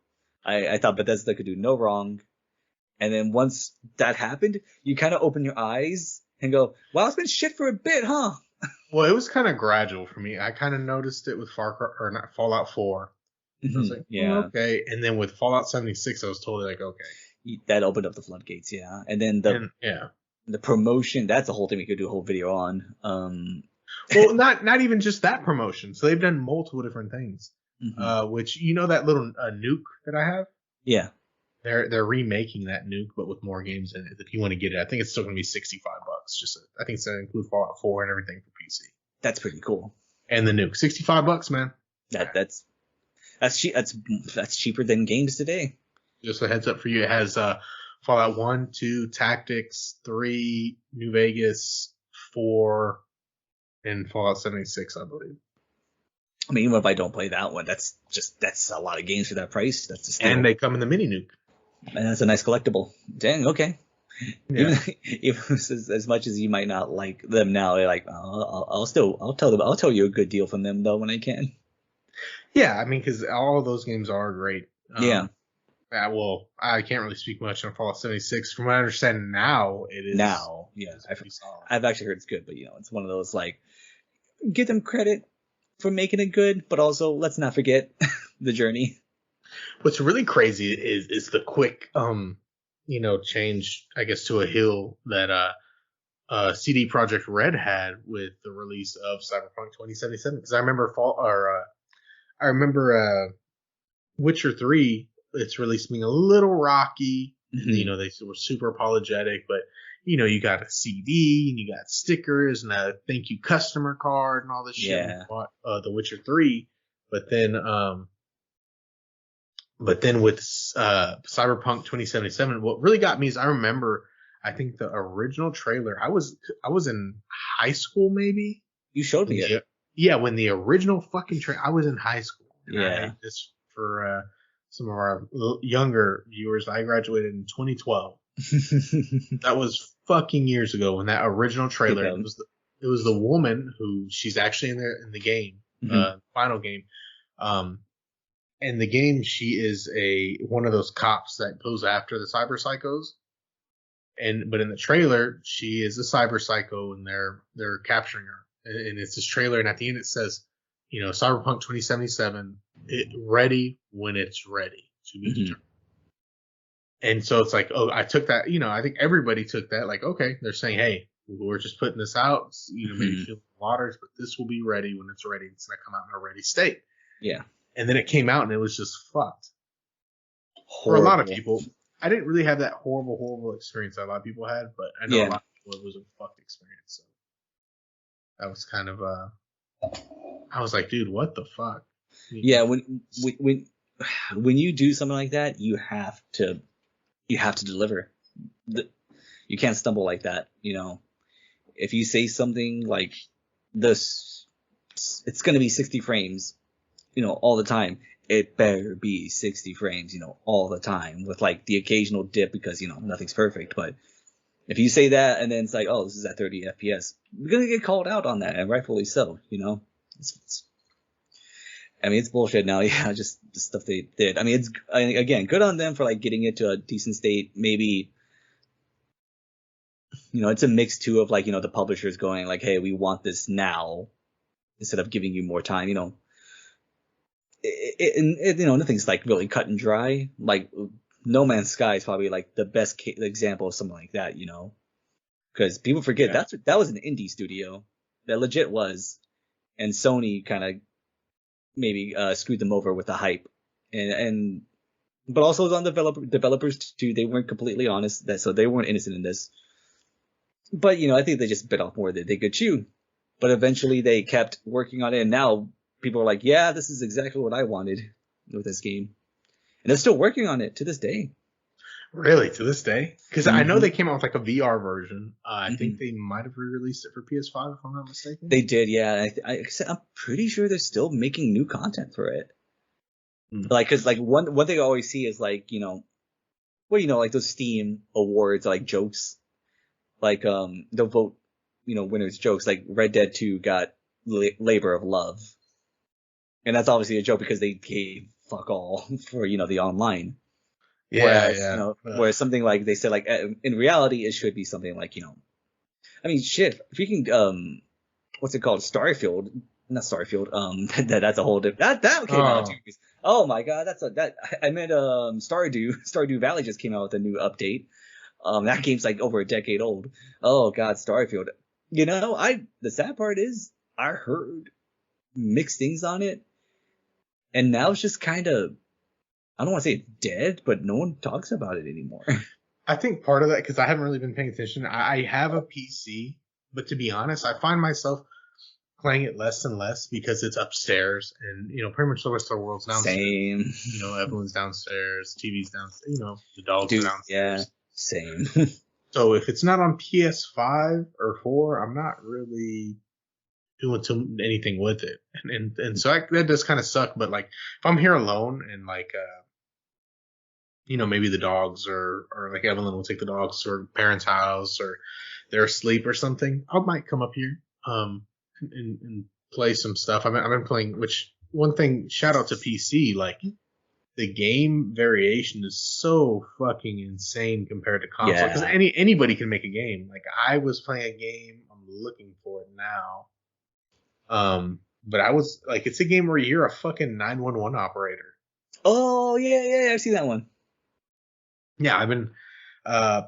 I thought Bethesda could do no wrong, and then once that happened, you kind of open your eyes and go, wow, it's been shit for a bit, huh? Well, it was kind of gradual for me. I kind of noticed it with Fallout 4. I was like, okay. And then with Fallout 76, I was totally like, okay. That opened up the floodgates, yeah. And then the promotion, that's a whole thing we could do a whole video on. Well, not even just that promotion. So they've done multiple different things. Hmm. Which that little nuke that I have. Yeah, They're remaking that nuke, but with more games in it. If you want to get it, I think it's still gonna be $65. I think it's gonna include Fallout 4 and everything for PC. that's pretty cool. And the nuke, $65, man. That's cheap. That's cheaper than games today. Just a heads up for you. It has Fallout 1, 2, Tactics, 3, New Vegas, 4, and Fallout 76, I believe. I mean, even if I don't play that one, that's a lot of games for that price. That's a steal. And they come in the mini nuke. And that's a nice collectible. Dang, okay. Yeah. Even as much as you might not like them now, they're like, I'll tell you a good deal from them though when I can. Yeah, I mean, because all of those games are great. Yeah. Well, I can't really speak much on Fallout 76. From what I understand now, it is. Now, yeah. I've actually heard it's good, but it's one of those like, give them credit for making it good, but also let's not forget the journey. What's really crazy is the quick change, I guess, to a hill that CD Projekt Red had with the release of Cyberpunk 2077. Because I remember Witcher 3, its release being a little rocky. Mm-hmm. They were super apologetic, but you got a CD and you got stickers and a thank you customer card and all this shit. Yeah. We bought The Witcher 3, but then with Cyberpunk 2077, what really got me is I remember, I think the original trailer, I was in high school maybe. You showed me it. Yeah, when the original fucking trailer, I was in high school. Yeah. This for some of our younger viewers, I graduated in 2012. That was fucking years ago when that original trailer. It was the woman who she's actually in the game, final game. In the game, she is one of those cops that goes after the cyber psychos. But in the trailer, she is a cyber psycho, and they're capturing her. And it's this trailer, and at the end it says, Cyberpunk 2077, ready when it's ready to be determined. And so it's like, oh, I took that. I think everybody took that. Like, okay, they're saying, hey, we're just putting this out. Maybe feel the waters, but this will be ready when it's ready. It's gonna come out in a ready state. Yeah. And then it came out and it was just fucked. Horrible. For a lot of people, I didn't really have that horrible experience that a lot of people had, but I know a lot of people it was a fucked experience. So that was kind of I was like, dude, what the fuck? Yeah, when you do something like that, you have to deliver. You can't stumble like that. If you say something like this, it's gonna be 60 frames. All the time. It better be 60 frames, all the time, with like the occasional dip because, nothing's perfect. But if you say that and then it's like, oh, this is at 30 FPS, you're going to get called out on that, and rightfully so, it's bullshit now. Yeah, just the stuff they did. Again, good on them for like getting it to a decent state. Maybe, it's a mix too of like, the publishers going like, hey, we want this now instead of giving you more time, nothing's like really cut and dry. Like No Man's Sky is probably like the best example of something like that, because people forget that was an indie studio that legit was, and Sony kind of maybe screwed them over with the hype, but also it was on developers too. They weren't completely honest, so they weren't innocent in this. But I think they just bit off more than they could chew. But eventually they kept working on it, and now people are like, yeah, this is exactly what I wanted with this game. And they're still working on it to this day. Really? To this day? Because I know they came out with like a VR version. I think they might have re-released it for PS5, if I'm not mistaken. They did, yeah. I'm pretty sure they're still making new content for it. Like, because like one thing I always see is like, like those Steam awards, like jokes. Like, they'll vote, winners jokes. Like Red Dead 2 got Labor of Love. And that's obviously a joke because they gave fuck all for, the online. Yeah, Whereas something like they said, like, in reality, it should be something like, shit, freaking, what's it called? Starfield. Not Starfield. That's a whole different, that came out too. Oh my God. I meant, Stardew Valley just came out with a new update. That game's like over a decade old. Oh God, Starfield. The sad part is, I heard mixed things on it, and now it's just kind of, I don't want to say it's dead, but no one talks about it anymore. I think part of that, because I haven't really been paying attention. I have a PC, but to be honest, I find myself playing it less and less because it's upstairs, and pretty much the rest of the world's downstairs. Same. Everyone's downstairs, TV's downstairs. The dogs are Dude, yeah, downstairs. same. So if it's not on PS5 or 4, I'm not really doing anything with it, and so that does kind of suck. But like, if I'm here alone and like, maybe the dogs or like Evelyn will take the dogs to her parents' house or they're asleep or something, I might come up here and play some stuff. I've been playing. Which one thing? Shout out to PC. Like, the game variation is so fucking insane compared to console. Because anybody can make a game. Like, I was playing a game. I'm looking for it now. But I was like, it's a game where you're a fucking 911 operator. Oh yeah, I've seen that one. Yeah, I've been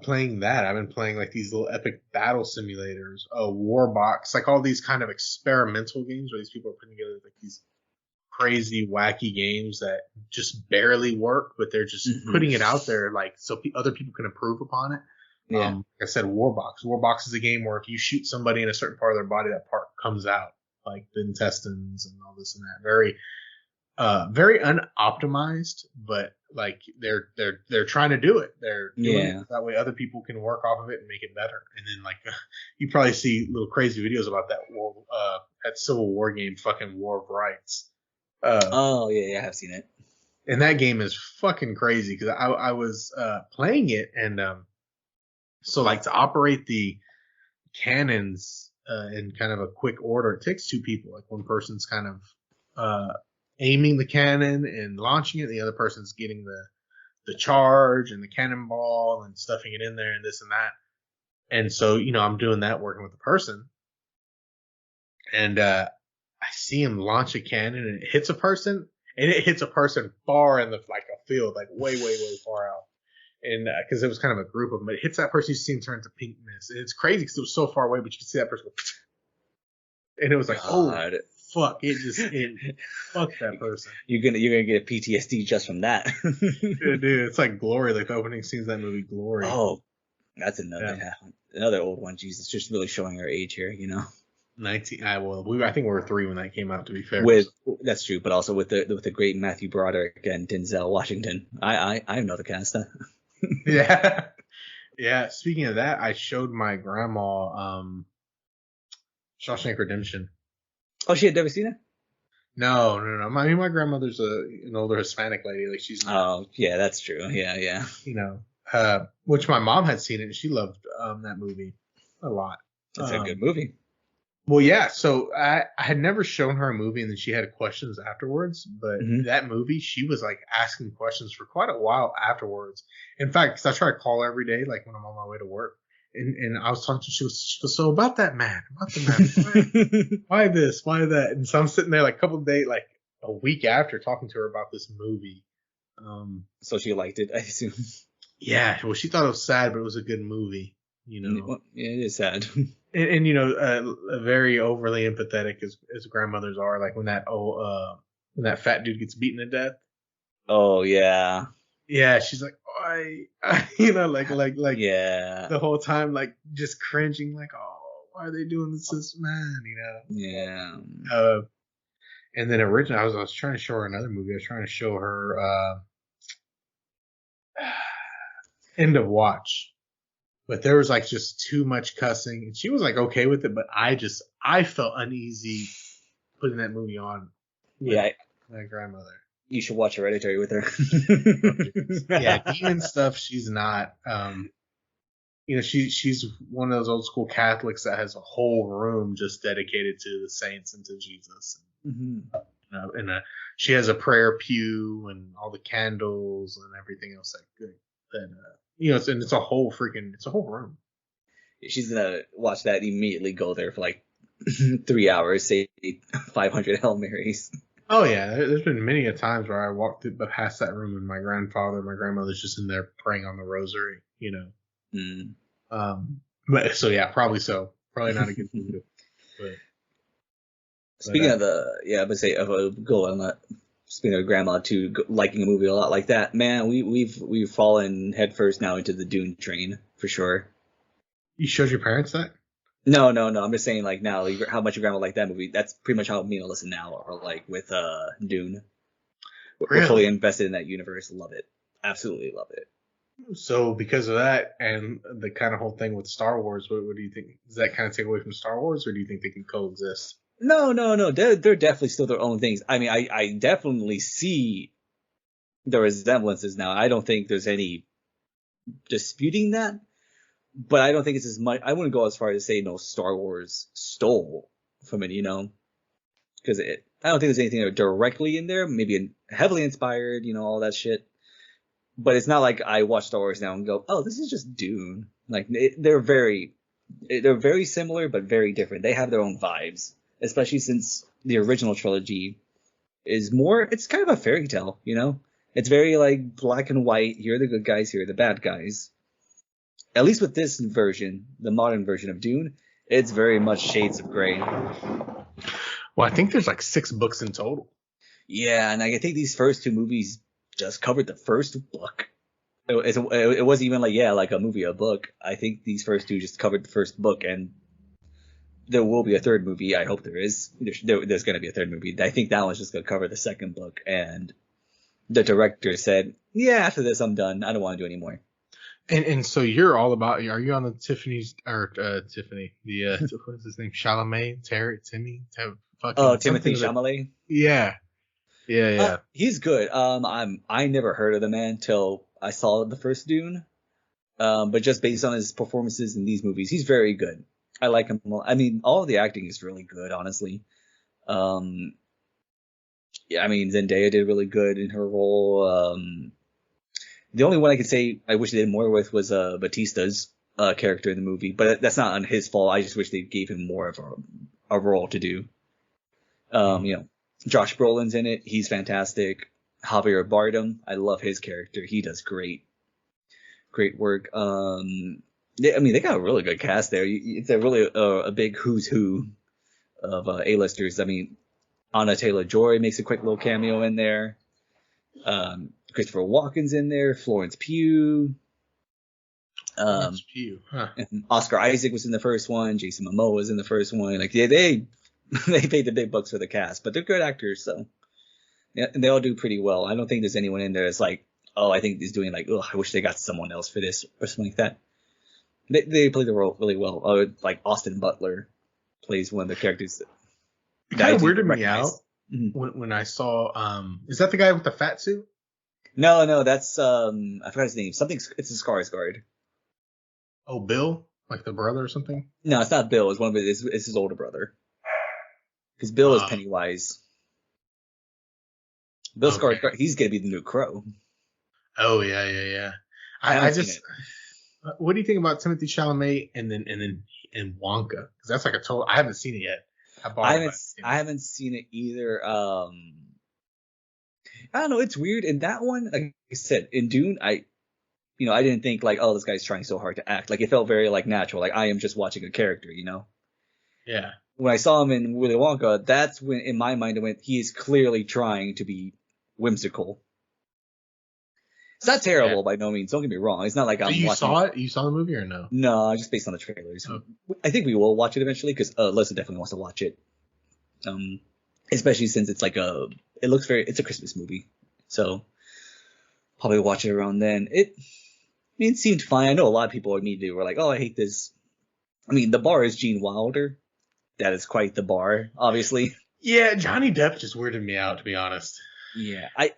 playing that. I've been playing like these little epic battle simulators, Warbox, like all these kind of experimental games where these people are putting together like these crazy, wacky games that just barely work, but they're just putting it out there like so other people can improve upon it. Yeah. Like I said, Warbox. Warbox is a game where if you shoot somebody in a certain part of their body, that part comes out, like the intestines and all this and that. Very unoptimized, but like they're trying to do it. They're doing it that way other people can work off of it and make it better. And then like you probably see little crazy videos about that Civil War game, fucking War of Rights. Oh yeah, I have seen it. And that game is fucking crazy because I was playing it, and so like to operate the cannons in kind of a quick order, it takes two people. Like one person's kind of aiming the cannon and launching it, and the other person's getting the charge and the cannonball and stuffing it in there and this and that. And so I'm doing that working with the person, and I see him launch a cannon and it hits a person, and it hits a person far in the like a field, like way far out. And because it was kind of a group of them, but it hits that person, you see him turn to pink mist. And it's crazy because it was so far away, but you can see that person go, and it was like, oh fuck, it fuck that person. You're gonna get a PTSD just from that. Dude, it's like Glory, like the opening scenes of that movie Glory. Oh, that's another old one. Jesus, just really showing our age here, 19. I think we were 3 when that came out. To be fair, that's true, but also with the great Matthew Broderick and Denzel Washington. I know the cast. Yeah. Speaking of that, I showed my grandma Shawshank Redemption. Oh, she had never seen it? No. My grandmother's an older Hispanic lady. Like she's. Oh yeah, that's true. Yeah. Which my mom had seen it and she loved that movie a lot. It's a good movie. Well, yeah. So I had never shown her a movie, and then she had questions afterwards. But that movie, she was like asking questions for quite a while afterwards. In fact, because I try to call her every day, like when I'm on my way to work, and I was talking to her, she goes, so about the man, why this, why that? And so I'm sitting there like a couple of days, like a week after, talking to her about this movie. So she liked it, I assume. Yeah. Well, she thought it was sad, but it was a good movie. Well, yeah, it is sad. And very overly empathetic as grandmothers are. Like when that fat dude gets beaten to death. Oh yeah. Yeah, she's like, why? Like yeah. The whole time, like just cringing, like, oh, why are they doing this to this man? Yeah. And then originally, I was trying to show her another movie. I was trying to show her End of Watch. But there was like just too much cussing, and she was like okay with it, but I felt uneasy putting that movie on. Yeah, my grandmother. You should watch Hereditary with her. Yeah, demon stuff. She's not. She's one of those old school Catholics that has a whole room just dedicated to the saints and to Jesus. And she has a prayer pew and all the candles and everything else it's a whole room. She's gonna watch that immediately, go there for like 3 hours, say 500 Hail Marys. Oh yeah, there's been many a times where I walked past that room and my grandmother's just in there praying on the rosary, But so yeah, probably not a good movie. But But Speaking of I would say of a go on that. Speaking of grandma too, liking a movie a lot like that, man, we've fallen headfirst now into the Dune train for sure. you showed your parents that? No, no, no. I'm just saying like now, how much your grandma liked that movie. That's pretty much how me and Alyssa now are like with Dune. We're fully Really? invested in that universe. Love it. Absolutely love it. So because of that and the kind of whole thing with Star Wars, what do you think? Does that kind of take away from Star Wars, or do you think they can coexist? No, no, no. They're definitely still their own things. I mean, I definitely see the resemblances now. I don't think there's any disputing that, but I don't think it's as much. I wouldn't go as far as to say no Star Wars stole from it, because I don't think there's anything directly in there. Maybe heavily inspired, all that shit. But it's not like I watch Star Wars now and go, oh, this is just Dune. Like they're very similar but very different. They have their own vibes, especially since the original trilogy is more. It's kind of a fairy tale, It's very like black and white. Here are the good guys. Here are the bad guys. At least with this version, the modern version of Dune, it's very much shades of gray. Well, I think there's like 6 books in total. Yeah, and I think these first two movies just covered the first book. It wasn't even like a movie, a book. I think these first two just covered the first book, and there will be a third movie. I hope there is. There's going to be a third movie. I think that one's just going to cover the second book, and the director said, "Yeah, after this, I'm done. I don't want to do anymore." And so you're all about. Are you on the Tiffany? The what's his name? Chalamet, Oh, fucking Timothy something. Chalamet. Yeah, yeah. He's good. I never heard of the man till I saw the first Dune. But just based on his performances in these movies, he's very good. I like him. I mean, all of the acting is really good, honestly. Um, yeah, I mean, Zendaya did really good in her role. The only one I could say I wish they did more with was Batista's character in the movie, but that's not on his fault. I just wish they gave him more of a role to do. Josh Brolin's in it. He's fantastic. Javier Bardem, I love his character. He does great work. They got a really good cast there. It's a really a big who's who of A-listers. I mean, Anna Taylor-Joy makes a quick little cameo in there. Christopher Walken's in there. Florence Pugh. Huh. Oscar Isaac was in the first one. Jason Momoa was in the first one. Like they paid the big bucks for the cast, but they're good actors, so yeah, and they all do pretty well. I don't think there's anyone in there that's like, oh, I think he's doing like, oh, I wish they got someone else for this or something like that. They play the role really well. Like Austin Butler plays one of the characters. It kind of weirded me out Mm-hmm. when I saw. Is that the guy with the fat suit? No, that's I forgot his name. It's a Skarsgård. Oh, Bill, like the brother or something. No, it's not Bill. It's one of it's his older brother. Because Bill is Pennywise. Bill Skarsgård, he's gonna be the new Crow. Oh yeah. I just. What do you think about Timothy Chalamet and Wonka? Because that's like a total. I haven't seen it yet. I haven't seen it either. I don't know. It's weird. In that one, like I said, in Dune, I didn't think like, oh, this guy's trying so hard to act. Like it felt very like natural. Like I am just watching a character, Yeah. When I saw him in Willy Wonka, that's when in my mind it went, he is clearly trying to be whimsical. It's not terrible by no means. Don't get me wrong. It's not like I'm watching. Saw it? You saw the movie or no? No, just based on the trailers. Oh. I think we will watch it eventually because Lisa definitely wants to watch it. Especially since it's it's a Christmas movie. So probably watch it around then. It seemed fine. I know a lot of people immediately were like, oh, I hate this. I mean, the bar is Gene Wilder. That is quite the bar, obviously. Yeah, Johnny Depp just weirded me out, to be honest. Yeah, I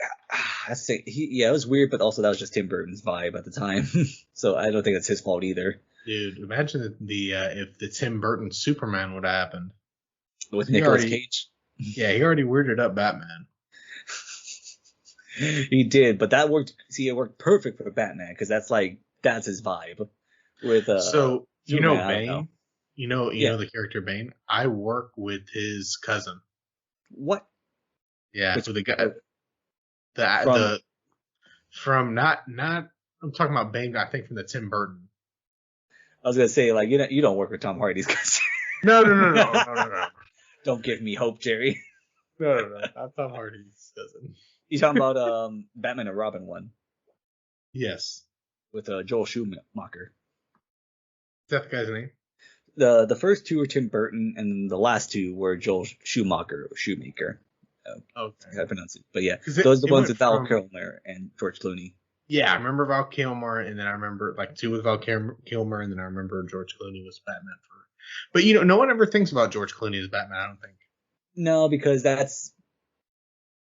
say it was weird, but also that was just Tim Burton's vibe at the time, so I don't think that's his fault either. Dude, imagine if the Tim Burton Superman would have happened with Nicolas Cage. Yeah, he already weirded up Batman. He did, but that worked. See, it worked perfect for Batman because that's his vibe. With so Superman, Bane, you know the character Bane. I work with his cousin. What? Yeah, so the guy, from not I'm talking about Bane. I think from the Tim Burton. I was gonna say like you don't work with Tom Hardy's cousin. No. Don't give me hope, Jerry. No. Not Tom Hardy's cousin. You talking about Batman and Robin one Yes. with Joel Schumacher. Is that the guy's name? The first two were Tim Burton, and the last two were Joel Shoemaker. Okay. How to pronounce it? But yeah, 'Cause those are the it ones went with Val from- Kilmer and George Clooney. Yeah, I remember Val Kilmer, and then I remember like two with Val Kilmer, and then I remember George Clooney was Batman for. But no one ever thinks about George Clooney as Batman. I don't think. No, because that's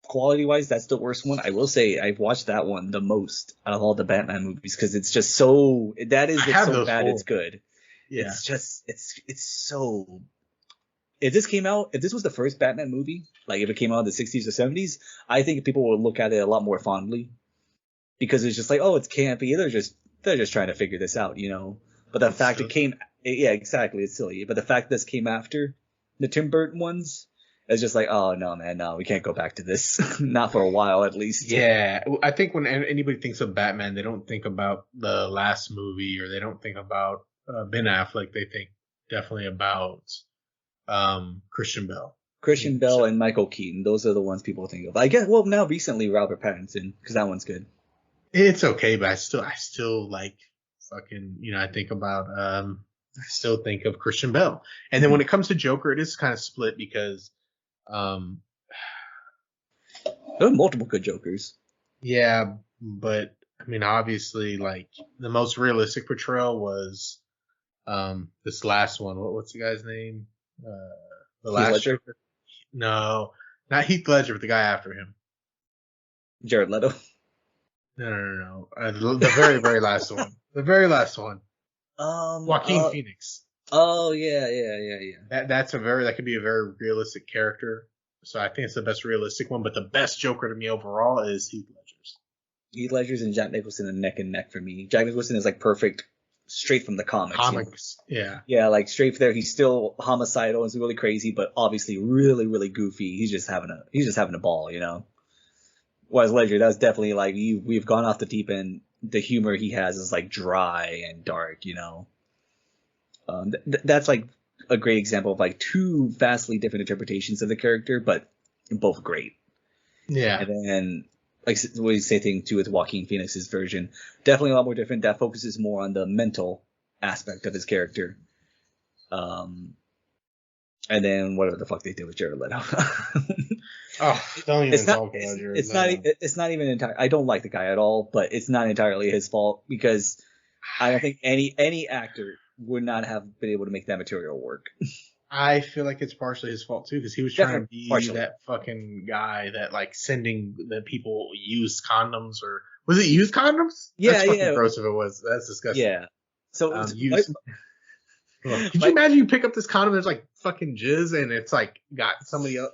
quality wise, that's the worst one. I will say I've watched that one the most out of all the Batman movies because it's just so that is it's so bad it's good. Yeah. It's just it's so. If this was the first Batman movie, like if it came out in the 60s or 70s, I think people would look at it a lot more fondly because it's just like, oh, it's campy. They're just trying to figure this out, you know. But the fact it came, yeah, exactly, it's silly. But the fact this came after the Tim Burton ones, it's just like, oh no, man, no, we can't go back to this, not for a while at least. Yeah, I think when anybody thinks of Batman, they don't think about the last movie, or they don't think about Ben Affleck. They think definitely about Christian Bell. Christian Bell and Michael Keaton, those are the ones people think of. I guess, well, now recently Robert Pattinson, because that one's good. It's okay, but I still like fucking, I think about, I still think of Christian Bell. And then when it comes to Joker, it is kind of split because, There are multiple good Jokers. yeah, but I mean, obviously, like the most realistic portrayal was, this last one. What's the guy's name? The Heath last Ledger? Joker? No, not Heath Ledger, but the guy after him. Jared Leto. No. The very, very last one. The very last one. Joaquin Phoenix. Oh yeah. That could be a very realistic character. So I think it's the best realistic one. But the best Joker to me overall is Heath Ledger's. Heath Ledger's and Jack Nicholson are neck and neck for me. Jack Nicholson is like perfect, straight from the comics. Yeah. Yeah, like straight there. He's still homicidal and really crazy, but obviously really, really goofy. He's just having a ball, you know. Whereas Ledger, that's definitely like we've gone off the deep end. The humor he has is like dry and dark, you know. That's like a great example of like two vastly different interpretations of the character, but both great. Yeah. And then like what you say thing too with Joaquin Phoenix's version, definitely a lot more different. That focuses more on the mental aspect of his character. And then whatever the fuck they did with Jared Leto. Don't even talk about Jared Leto. It's not even entirely. I don't like the guy at all, but it's not entirely his fault because I don't think any actor would not have been able to make that material work. I feel like it's partially his fault too, because he was trying to be partially. that fucking guy that like sending the people used condoms, or was it used condoms? Yeah, That's fucking gross if it was. That's disgusting. Yeah. So used. Could you imagine you pick up this condom, there's like fucking jizz, and it's like got somebody else,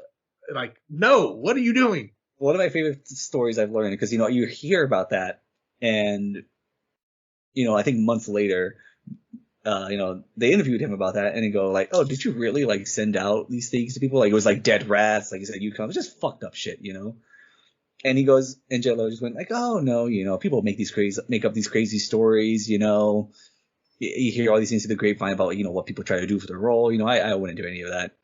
like, no, what are you doing? One of my favorite stories I've learned, because you hear about that, and I think months later, they interviewed him about that, and they go like, oh, did you really like send out these things to people? Like it was like dead rats, like you said, it's just fucked up shit, And he goes, and Jello just went like, oh no, people make up these crazy stories, You hear all these things through the grapevine about, what people try to do for their role. I wouldn't do any of that.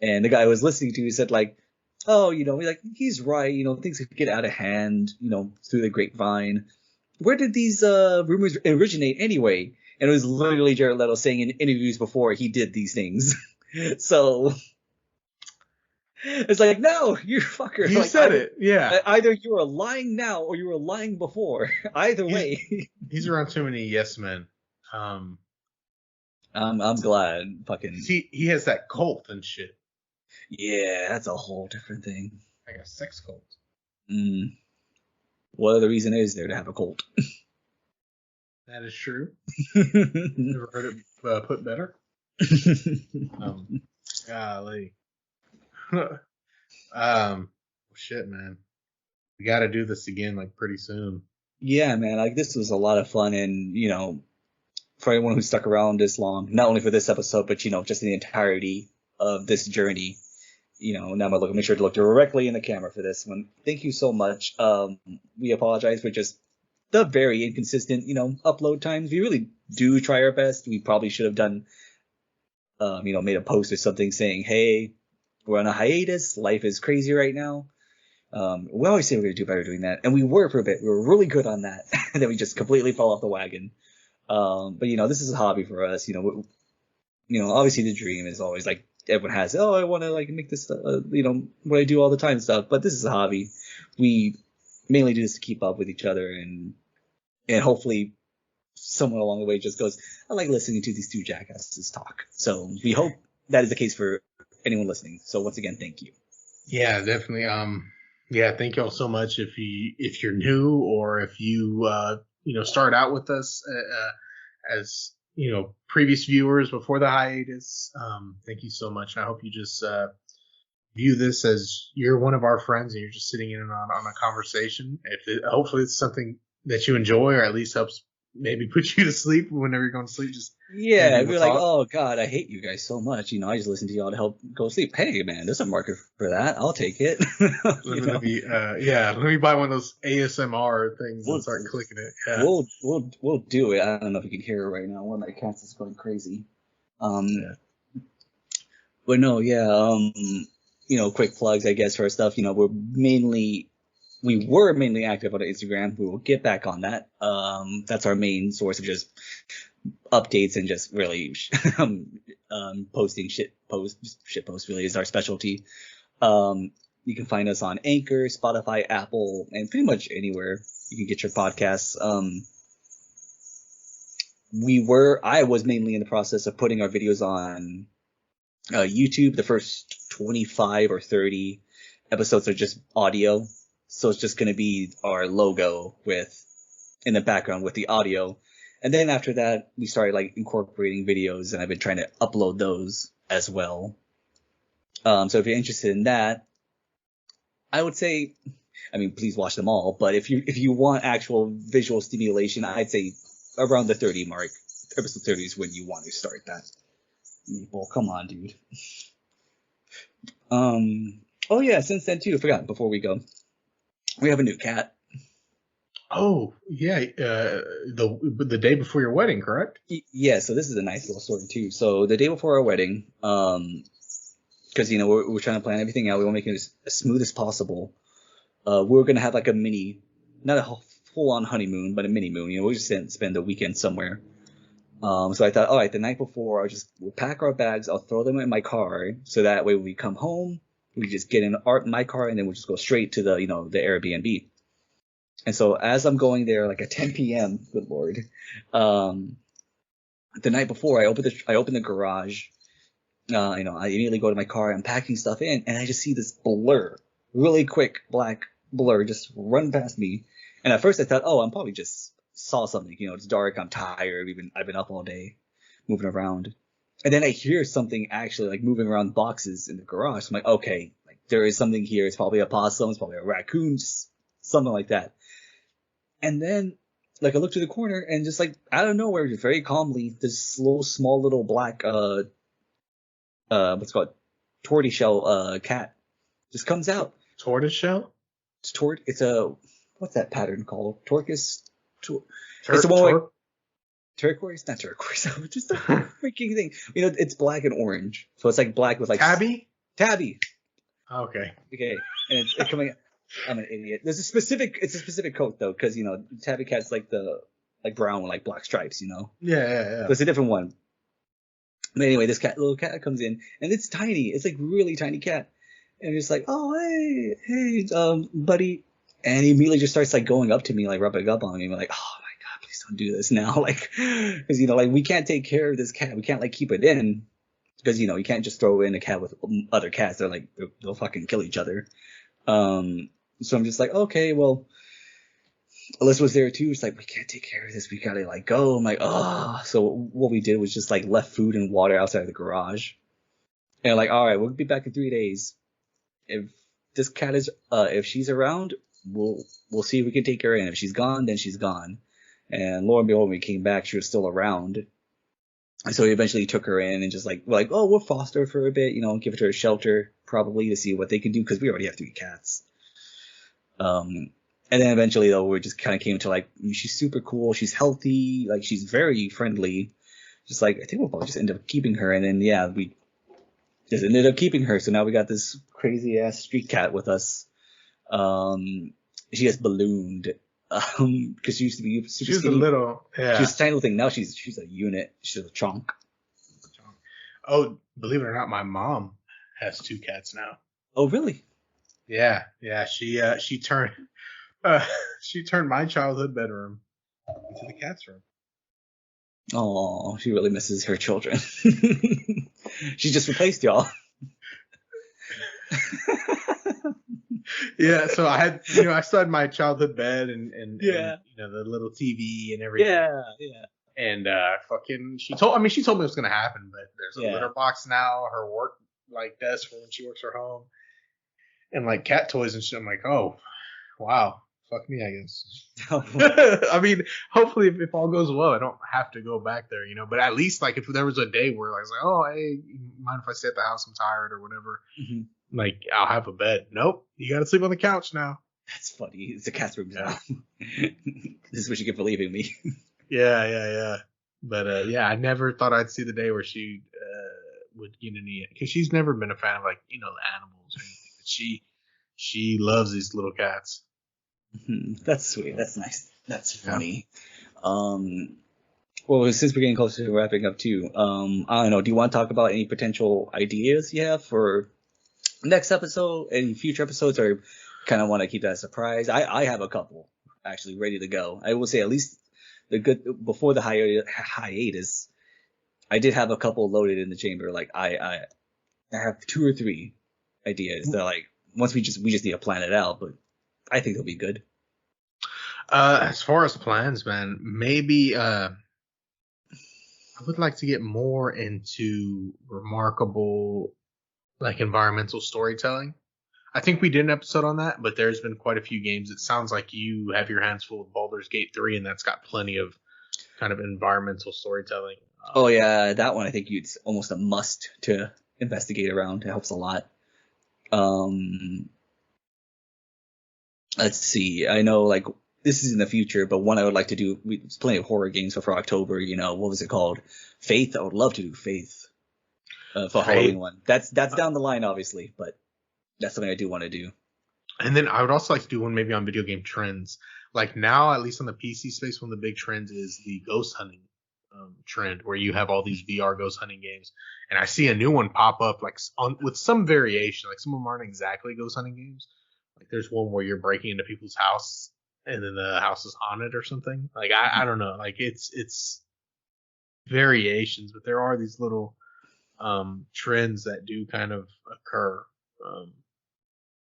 And the guy I was listening to, he said like, oh, he's right. Things could get out of hand, through the grapevine. Where did these rumors originate anyway? And it was literally Jared Leto saying in interviews before he did these things. So it's like, no, you fucker. You said it. Yeah. Either you were lying now or you were lying before. Either way. He's around too many yes men. I'm glad. Fucking. See, he has that cult and shit. Yeah, that's a whole different thing. Like a sex cult. What other reason is there to have a cult? That is true. Never heard it put better. Golly. Shit, man. We got to do this again, like pretty soon. Yeah, man. Like this was a lot of fun, and for anyone who stuck around this long, not only for this episode, but just in the entirety of this journey. Now I'm gonna make sure to look directly in the camera for this one. Thank you so much. We apologize for just the very inconsistent, upload times. We really do try our best. We probably should have done, made a post or something saying, hey, We're on a hiatus. Life is crazy right now. We always say we're going to do better doing that. And we were for a bit. We were really good on that. And then we just completely fell off the wagon. But, this is a hobby for us. Obviously the dream is always like everyone has, oh, I want to like make this, what I do all the time and stuff. But this is a hobby. We mainly do this to keep up with each other and hopefully someone along the way just goes, I like listening to these two jackasses talk. So we hope that is the case for anyone listening. So once again, thank you. Yeah, definitely. Yeah, thank you all so much. If you're new or if you start out with us as previous viewers before the hiatus, thank you so much. I hope you just view this as you're one of our friends and you're just sitting in on a conversation. Hopefully it's something that you enjoy or at least helps maybe put you to sleep whenever you're going to sleep. Just if you're like, oh god, I hate you guys so much. I just listen to y'all to help go to sleep. Hey man, there's a market for that. I'll take it. Let me buy one of those ASMR things and start clicking it. Yeah. We'll do it. I don't know if you can hear it right now. One of my cats is going crazy. But no, quick plugs, I guess, for our stuff. We were mainly active on Instagram. We will get back on that. That's our main source of just updates and just really posting shit posts really is our specialty. You can find us on Anchor, Spotify, Apple, and pretty much anywhere you can get your podcasts. I was mainly in the process of putting our videos on YouTube. The first 25 or 30 episodes are just audio. So it's just going to be our logo in the background with the audio. And then after that, we started like incorporating videos and I've been trying to upload those as well. So if you're interested in that, I would say, please watch them all. But if you want actual visual stimulation, I'd say around the 30 mark. Episode 30 is when you want to start that. Well, come on, dude. Oh yeah, since then too, I forgot before we go. We have a new cat. Oh yeah, the day before your wedding, correct? Yeah. So this is a nice little story too. So the day before our wedding, because we're trying to plan everything out, we want to make it as smooth as possible. We're gonna have like a mini, not a full-on honeymoon, but a mini moon. We'll just spend the weekend somewhere. So I thought, all right, the night before, we'll pack our bags, I'll throw them in my car, so that way when we come home, we just get in my car and then we'll just go straight to the Airbnb. And so as I'm going there, like at 10 p.m., good lord, the night before I open the garage, I immediately go to my car, I'm packing stuff in, and I just see this blur, really quick black blur, just run past me. And at first I thought, oh, I'm probably just saw something. It's dark, I'm tired, I've been up all day, moving around. And then I hear something actually like moving around boxes in the garage. So I'm like, okay, like there is something here. It's probably a possum, it's probably a raccoon, just something like that. And then like I look to the corner and just like out of nowhere, just very calmly, this small little black what's it called, tortoiseshell cat just comes out. Tortoiseshell? It's a, what's that pattern called? It's the one like turquoise, not turquoise. Just a freaking thing. It's black and orange, so it's like black with like tabby. Okay. And it's coming. I'm an idiot. It's a specific coat though, because tabby cat's like brown with like black stripes. Yeah. So it's a different one. But anyway, this little cat comes in, and it's tiny. It's like really tiny cat, and it's like, oh hey, buddy, and he immediately just starts like going up to me, like rubbing up on me, like, oh my god, please don't do this now, like, because like we can't take care of this cat, we can't like keep it in, because you can't just throw in a cat with other cats. They'll fucking kill each other. So I'm just like, okay, well, Alyssa was there too. It's like, we can't take care of this. We gotta like go. I'm like, oh. So what we did was just like left food and water outside the garage. And like, all right, we'll be back in 3 days. If this cat is, if she's around, we'll see if we can take her in. If she's gone, then she's gone. And lo and behold, when we came back, she was still around. And so we eventually took her in and just like, oh, we'll foster her for a bit, give it to her a shelter probably to see what they can do, because we already have 3 cats. And then eventually, though, we just kind of came to like, she's super cool, she's healthy, like she's very friendly. Just like, I think we'll probably just end up keeping her. And then, yeah, we just ended up keeping her. So now we got this crazy ass street cat with us. She has ballooned because she used to be super She was a skinny. little, She yeah. was a tiny little thing. Now she's a unit. She's a chunk. Oh, believe it or not, my mom has two cats now. Oh, really? Yeah, yeah. She turned she turned my childhood bedroom into the cat's room. Oh, she really misses her children. She just replaced y'all. Yeah, so I had, I still had my childhood bed and Yeah. the little TV and everything. Yeah, yeah. And fucking, she told me it was gonna happen, but there's a Yeah. litter box now, her work like desk for when she works from home, and like cat toys and shit. I'm like, oh, wow, fuck me, I guess. I mean, hopefully, if all goes well, I don't have to go back there, But at least, like, if there was a day where I was like, oh, hey, mind if I stay at the house? I'm tired or whatever. Mhm. Like, I'll have a bed. Nope, you got to sleep on the couch now. That's funny. It's a cat's room now. This is what you get for leaving me. Yeah. But yeah, I never thought I'd see the day where she would get any, because she's never been a fan of, like, the animals or anything. But she loves these little cats. That's sweet. That's nice. That's funny. Well, since we're getting closer to wrapping up too, I don't know. Do you want to talk about any potential ideas you have for next episode, any future episodes, or kind of want to keep that a surprise? I have a couple actually ready to go. I will say at least before the hiatus, I did have a couple loaded in the chamber. Like I have 2 or 3 ideas that, like, once we just need to plan it out, but I think they'll be good. As far as plans, man, maybe I would like to get more into remarkable, like, environmental storytelling. I think we did an episode on that, but there's been quite a few games. It sounds like you have your hands full with Baldur's Gate 3, and that's got plenty of kind of environmental storytelling. Oh yeah, that one I think it's almost a must to investigate around. It helps a lot. Let's see. I know, like, this is in the future, but one I would like to do. There's plenty of horror games for October. What was it called? Faith. I would love to do Faith for Halloween one. That's down the line, obviously, but that's something I do want to do. And then I would also like to do one maybe on video game trends. Like now, at least on the PC space, one of the big trends is the ghost hunting trend, where you have all these VR ghost hunting games. And I see a new one pop up, like with some variation. Like some of them aren't exactly ghost hunting games. Like there's one where you're breaking into people's house and then the house is haunted or something. Like I don't know. Like it's variations, but there are these little trends that do kind of occur.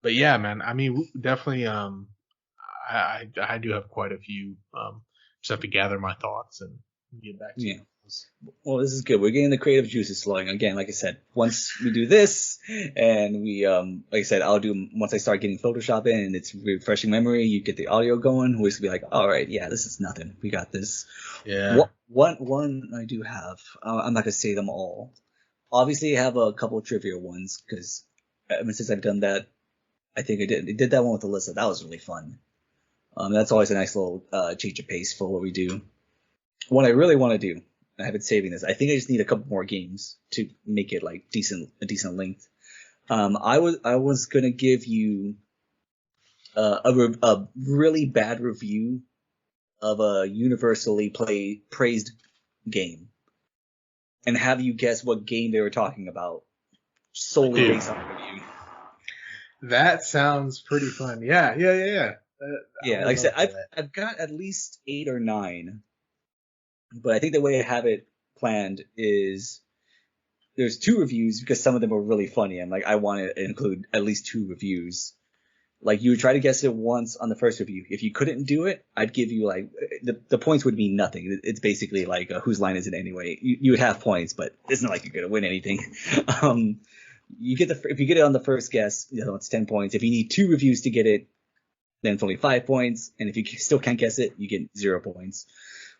But yeah, man. I mean, definitely. I do have quite a few. Just have to gather my thoughts and get back to you. Well, this is good. We're getting the creative juices flowing again. Like I said, once we do this, and we, like I said, I'll do once I start getting Photoshop in and it's refreshing memory. You get the audio going. We're just gonna be like, all right, yeah, this is nothing. We got this. Yeah. One I do have. I'm not gonna say them all. Obviously, I have a couple of trivia ones because since I've done that, I think I did that one with Alyssa. That was really fun. That's always a nice little change of pace for what we do. What I really want to do, I have been saving this. I think I just need a couple more games to make it like a decent length. I was gonna give you a really bad review of a universally praised game, and have you guess what game they were talking about solely based on the review. That sounds pretty fun. Yeah. Yeah, like I said, I've got at least 8 or 9, but I think the way I have it planned is there's 2 reviews because some of them are really funny. I'm like, I want to include at least 2 reviews. Like, you would try to guess it once on the first review. If you couldn't do it, I'd give you like the points would mean nothing. It's basically like whose line is it anyway? You would have points, but it's not like you're gonna win anything. If you get it on the first guess, it's 10 points. If you need 2 reviews to get it, then it's only 5 points. And if you still can't guess it, you get 0 points.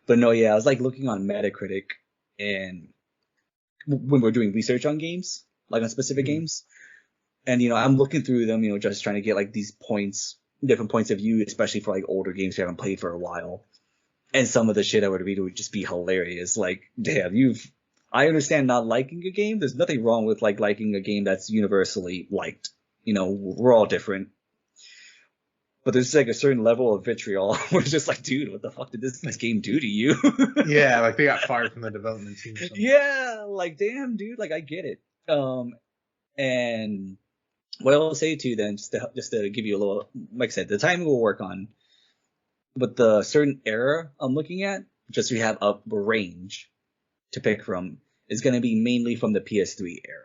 But no, yeah, I was like looking on Metacritic, and when we're doing research on games, like on specific games, and I'm looking through them, just trying to get like these points, different points of view, especially for like older games we haven't played for a while. And some of the shit I would read would just be hilarious. Like, damn, I understand not liking a game. There's nothing wrong with like liking a game that's universally liked. We're all different. But there's like a certain level of vitriol where it's just like, dude, what the fuck did this game do to you? Yeah, like they got fired from the development team or something. Yeah, like damn, dude, like I get it. And what I'll say too, then, just to give you a little, like I said, the timing will work on, but the certain era I'm looking at, just so you have a range to pick from, is going to be mainly from the PS3 era.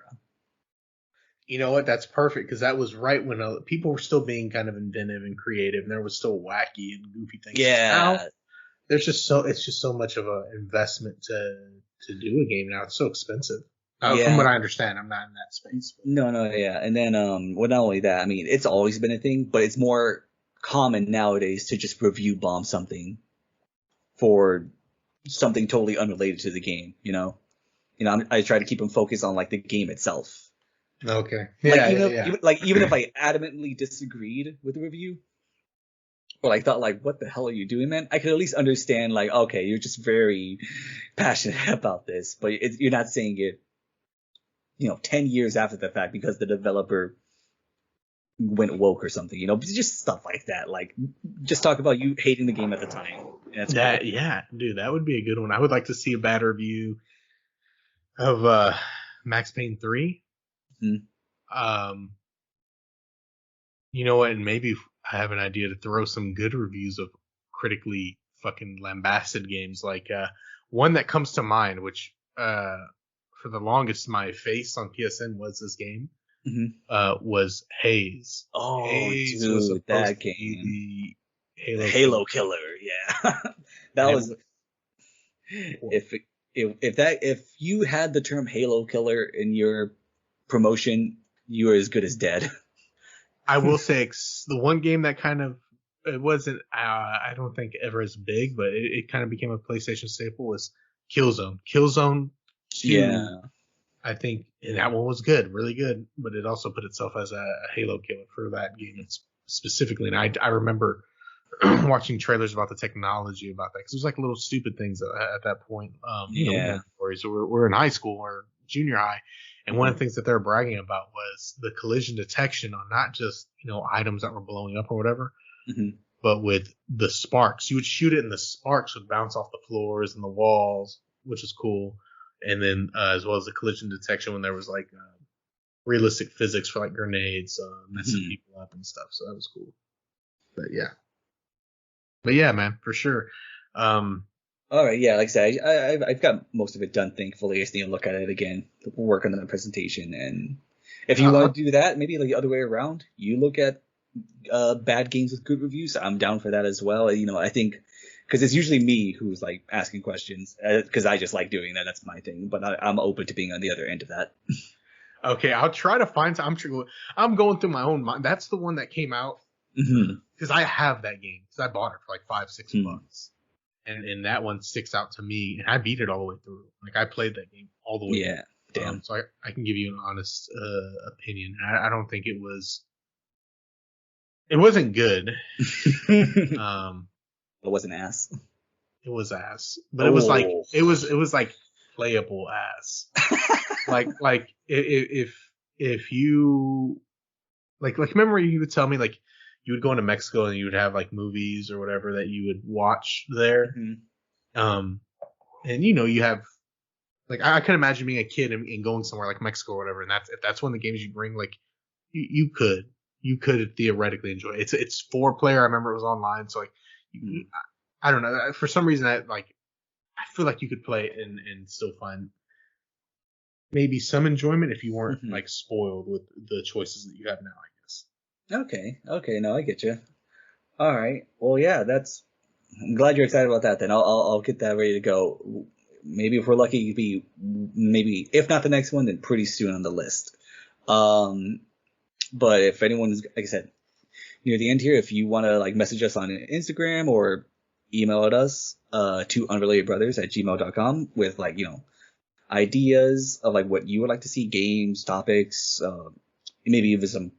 You know what? That's perfect because that was right when people were still being kind of inventive and creative, and there was still wacky and goofy things. Yeah. Now, it's just so much of an investment to do a game now. It's so expensive. Yeah. From what I understand, I'm not in that space. But. No, yeah. And then, well, not only that, I mean, it's always been a thing, but it's more common nowadays to just review bomb something for something totally unrelated to the game. I try to keep them focused on like the game itself. Okay. Yeah, even if I adamantly disagreed with the review, or like thought like, what the hell are you doing, man? I could at least understand like, okay, you're just very passionate about this, but you're not saying it, 10 years after the fact because the developer went woke or something, just stuff like that. Like, just talk about you hating the game at the time. Cool. Yeah, dude, that would be a good one. I would like to see a bad review of Max Payne 3. Mm-hmm. You know what? And maybe I have an idea to throw some good reviews of critically fucking lambasted games. Like one that comes to mind, which for the longest my face on PSN was this game. Mm-hmm. Was Haze. Oh, Haze dude, was that game. The Halo Killer. Yeah, that was. If you had the term Halo Killer in your promotion, you were as good as dead. I will say the one game that kind of it wasn't I don't think ever as big, but it kind of became a PlayStation staple was Killzone. Killzone 2. Yeah. I think and that one was good, really good, but it also put itself as a Halo killer for that game specifically. And I remember watching trailers about the technology about that because it was like little stupid things at that point. So we're in high school or junior high, and one of the things that they were bragging about was the collision detection on not just items that were blowing up or whatever, but with the sparks. You would shoot it, and the sparks would bounce off the floors and the walls, which is cool. And then as well as the collision detection when there was like realistic physics for like grenades messing people up and stuff. So that was cool. But yeah, man, for sure. All right, yeah, like I said, I've got most of it done, thankfully. I just need to look at it again, work on the presentation, and if you want to do that, maybe like the other way around, you look at bad games with good reviews. I'm down for that as well. I think because it's usually me who's like asking questions because I just like doing that. That's my thing, but I'm open to being on the other end of that. Okay, I'll try to find. I'm going through my own mind. That's the one that came out because I have that game because I bought it for like $5-6 bucks. And that one sticks out to me, and I beat it all the way through. Like I played that game all the way. Yeah, through. Damn. So I can give you an honest opinion. I don't think it was. It wasn't good. It wasn't ass. It was ass, but it was like it was like playable ass. like if you like remember you would tell me like. You would go into Mexico and you would have like movies or whatever that you would watch there. And you have like I can imagine being a kid and going somewhere like Mexico or whatever, and if that's one of the games you bring, like you could theoretically enjoy it. It's 4-player. I remember it was online, so like I don't know, for some reason I feel like you could play it and still find maybe some enjoyment if you weren't like spoiled with the choices that you have now. Okay, no, I get you. All right, well, yeah, I'm glad you're excited about that. Then I'll get that ready to go. Maybe if we're lucky, it'd be maybe if not the next one, then pretty soon on the list. But if anyone's, like I said, near the end here, if you want to like message us on Instagram or email at us to unrelatedbrothers@gmail.com with like ideas of like what you would like to see, games, topics, maybe even some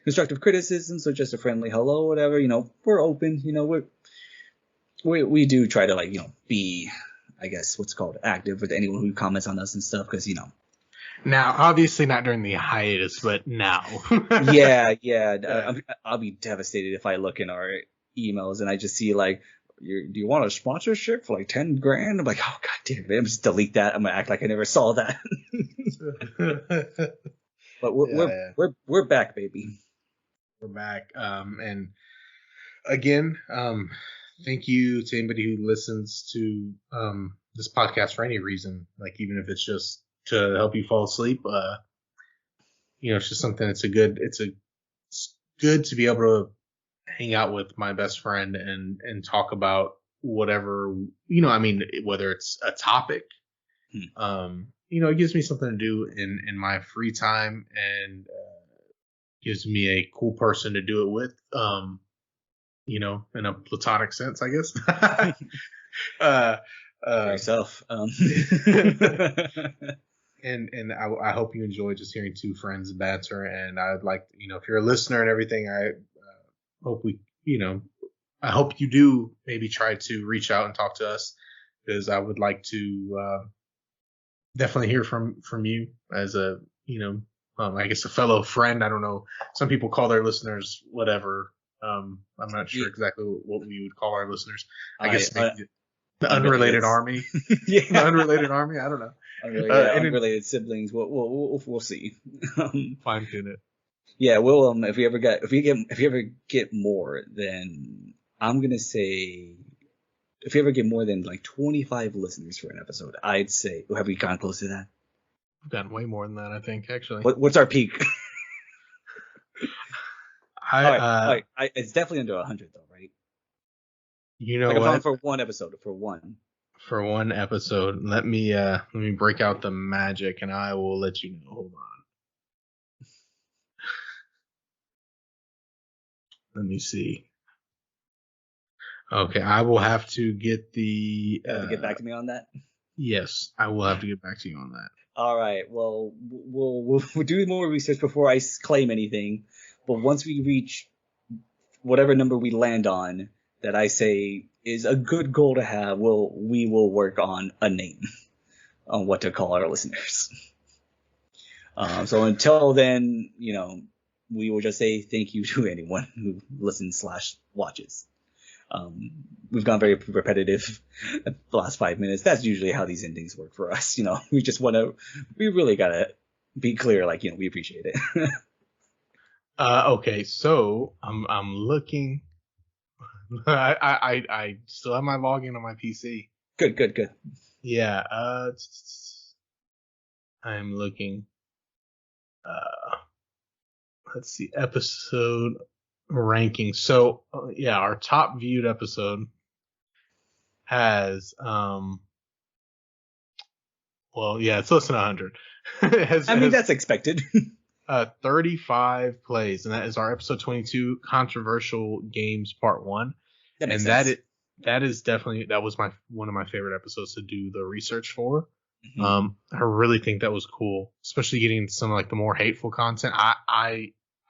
constructive criticism, so just a friendly hello, whatever, we're open, we do try to like, be, I guess what's called active with anyone who comments on us and stuff, because Now, obviously not during the hiatus, but now. yeah, Yeah. I'll be devastated if I look in our emails and I just see like, do you want a sponsorship for like 10 grand? I'm like, oh god damn it, I'm just delete that. I'm gonna act like I never saw that. But Yeah. we're back, baby. We're back. And again, thank you to anybody who listens to this podcast for any reason, like even if it's just to help you fall asleep. It's just something. It's good to be able to hang out with my best friend and talk about whatever, I mean, whether it's a topic. It gives me something to do in my free time, and gives me a cool person to do it with. In a platonic sense, I guess. uh, For yourself. And I hope you enjoy just hearing two friends banter. And I'd like, if you're a listener and everything, I hope I hope you do maybe try to reach out and talk to us, because I would like to definitely hear from you as a, I guess a fellow friend. I don't know. Some people call their listeners whatever. I'm not sure exactly what we would call our listeners. I guess maybe the unrelated army. Yeah. The unrelated army. I don't know. Unrelated siblings. We'll see. Fine tune it. Yeah, we'll if we ever get more than, I'm gonna say, if you ever get more than like 25 listeners for an episode, I'd say, have we gone close to that? We've gotten way more than that, I think, actually. What's our peak? All right. It's definitely under 100 though, right? You know like what? For one episode. For one episode, let me break out the magic, and I will let you know. Hold on. Let me see. Okay, I will have to get the. You have to get back to me on that. Yes, I will have to get back to you on that. All right. Well, we'll do more research before I claim anything. But once we reach whatever number we land on, that I say is a good goal to have, we will work on a name on what to call our listeners. So until then, we will just say thank you to anyone who listens / watches. We've gone very repetitive the last 5 minutes. That's usually how these endings work for us. We really gotta be clear, like, we appreciate it. Okay, so I'm looking. I still have my login on my PC. Good. Yeah. I'm looking. Let's see, episode ranking. So yeah, our top viewed episode has it's less than 100. That's expected. 35 plays, and that is our episode 22, controversial games part 1. That makes sense. That was one of my favorite episodes to do the research for. Mm-hmm. I really think that was cool, especially getting some like the more hateful content.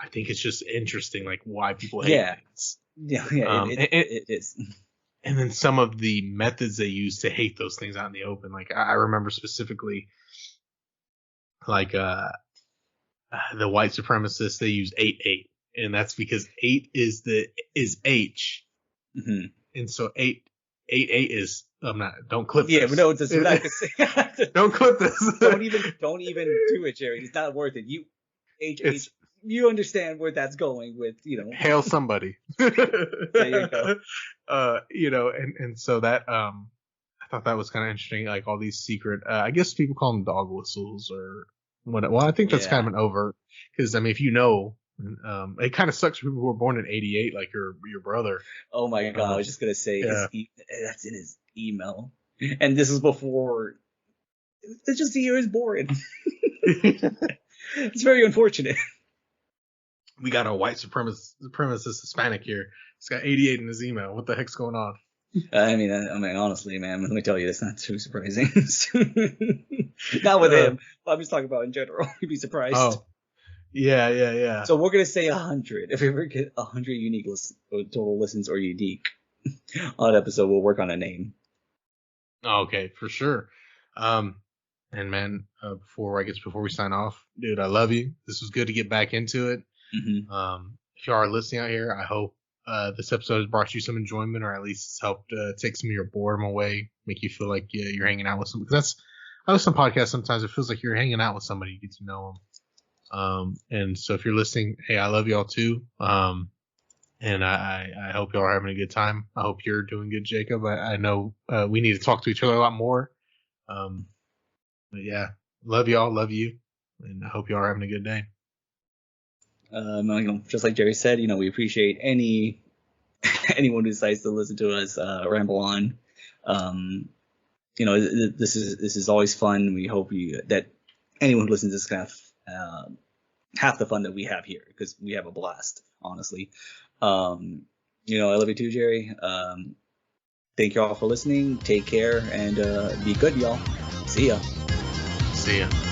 I think it's just interesting, like why people hate things. Yeah, it is. And then some of the methods they use to hate those things out in the open. Like I remember specifically, like the white supremacists, they use 8-8, and that's because 8 is H, mm-hmm. and so 8 is. I'm not. Don't clip this. Yeah, but no, it's what I could say. Don't clip this. Don't even do it, Jerry. It's not worth it. You understand where that's going with, Hail somebody. There you go. And so that I thought that was kind of interesting. Like all these secret, I guess people call them dog whistles or what. Well, I think that's kind of an overt, because I mean, if it kind of sucks for people who were born in '88, like your brother. Oh my god! I was just gonna say that's in his email, and this is before. It's just the year is born. It's very unfortunate. We got a white supremacist Hispanic here. He's got 88 in his email. What the heck's going on? I mean, honestly, man, let me tell you, that's not too surprising. Not with him. I'm just talking about in general. You'd be surprised. Oh, yeah. So we're gonna say 100. If we ever get 100 unique total listens or unique on an episode, we'll work on a name. Okay, for sure. Um, and man, before we sign off, dude, I love you. This was good to get back into it. Hmm. If you are listening out here, I hope this episode has brought you some enjoyment, or at least it's helped take some of your boredom away, make you feel like you're hanging out with somebody. Because I listen to podcasts sometimes. It feels like you're hanging out with somebody, you get to know them. And so if you're listening, hey, I love y'all too. And I hope y'all are having a good time. I hope you're doing good, Jacob. I know we need to talk to each other a lot more. But yeah, love y'all, love you, and I hope y'all are having a good day. Just like Jerry said, we appreciate anyone who decides to listen to us ramble on. This is always fun. We hope that anyone who listens to this can have half the fun that we have here, because we have a blast, honestly. I love you too, Jerry. Thank you all for listening. Take care and be good, y'all. See ya. See ya.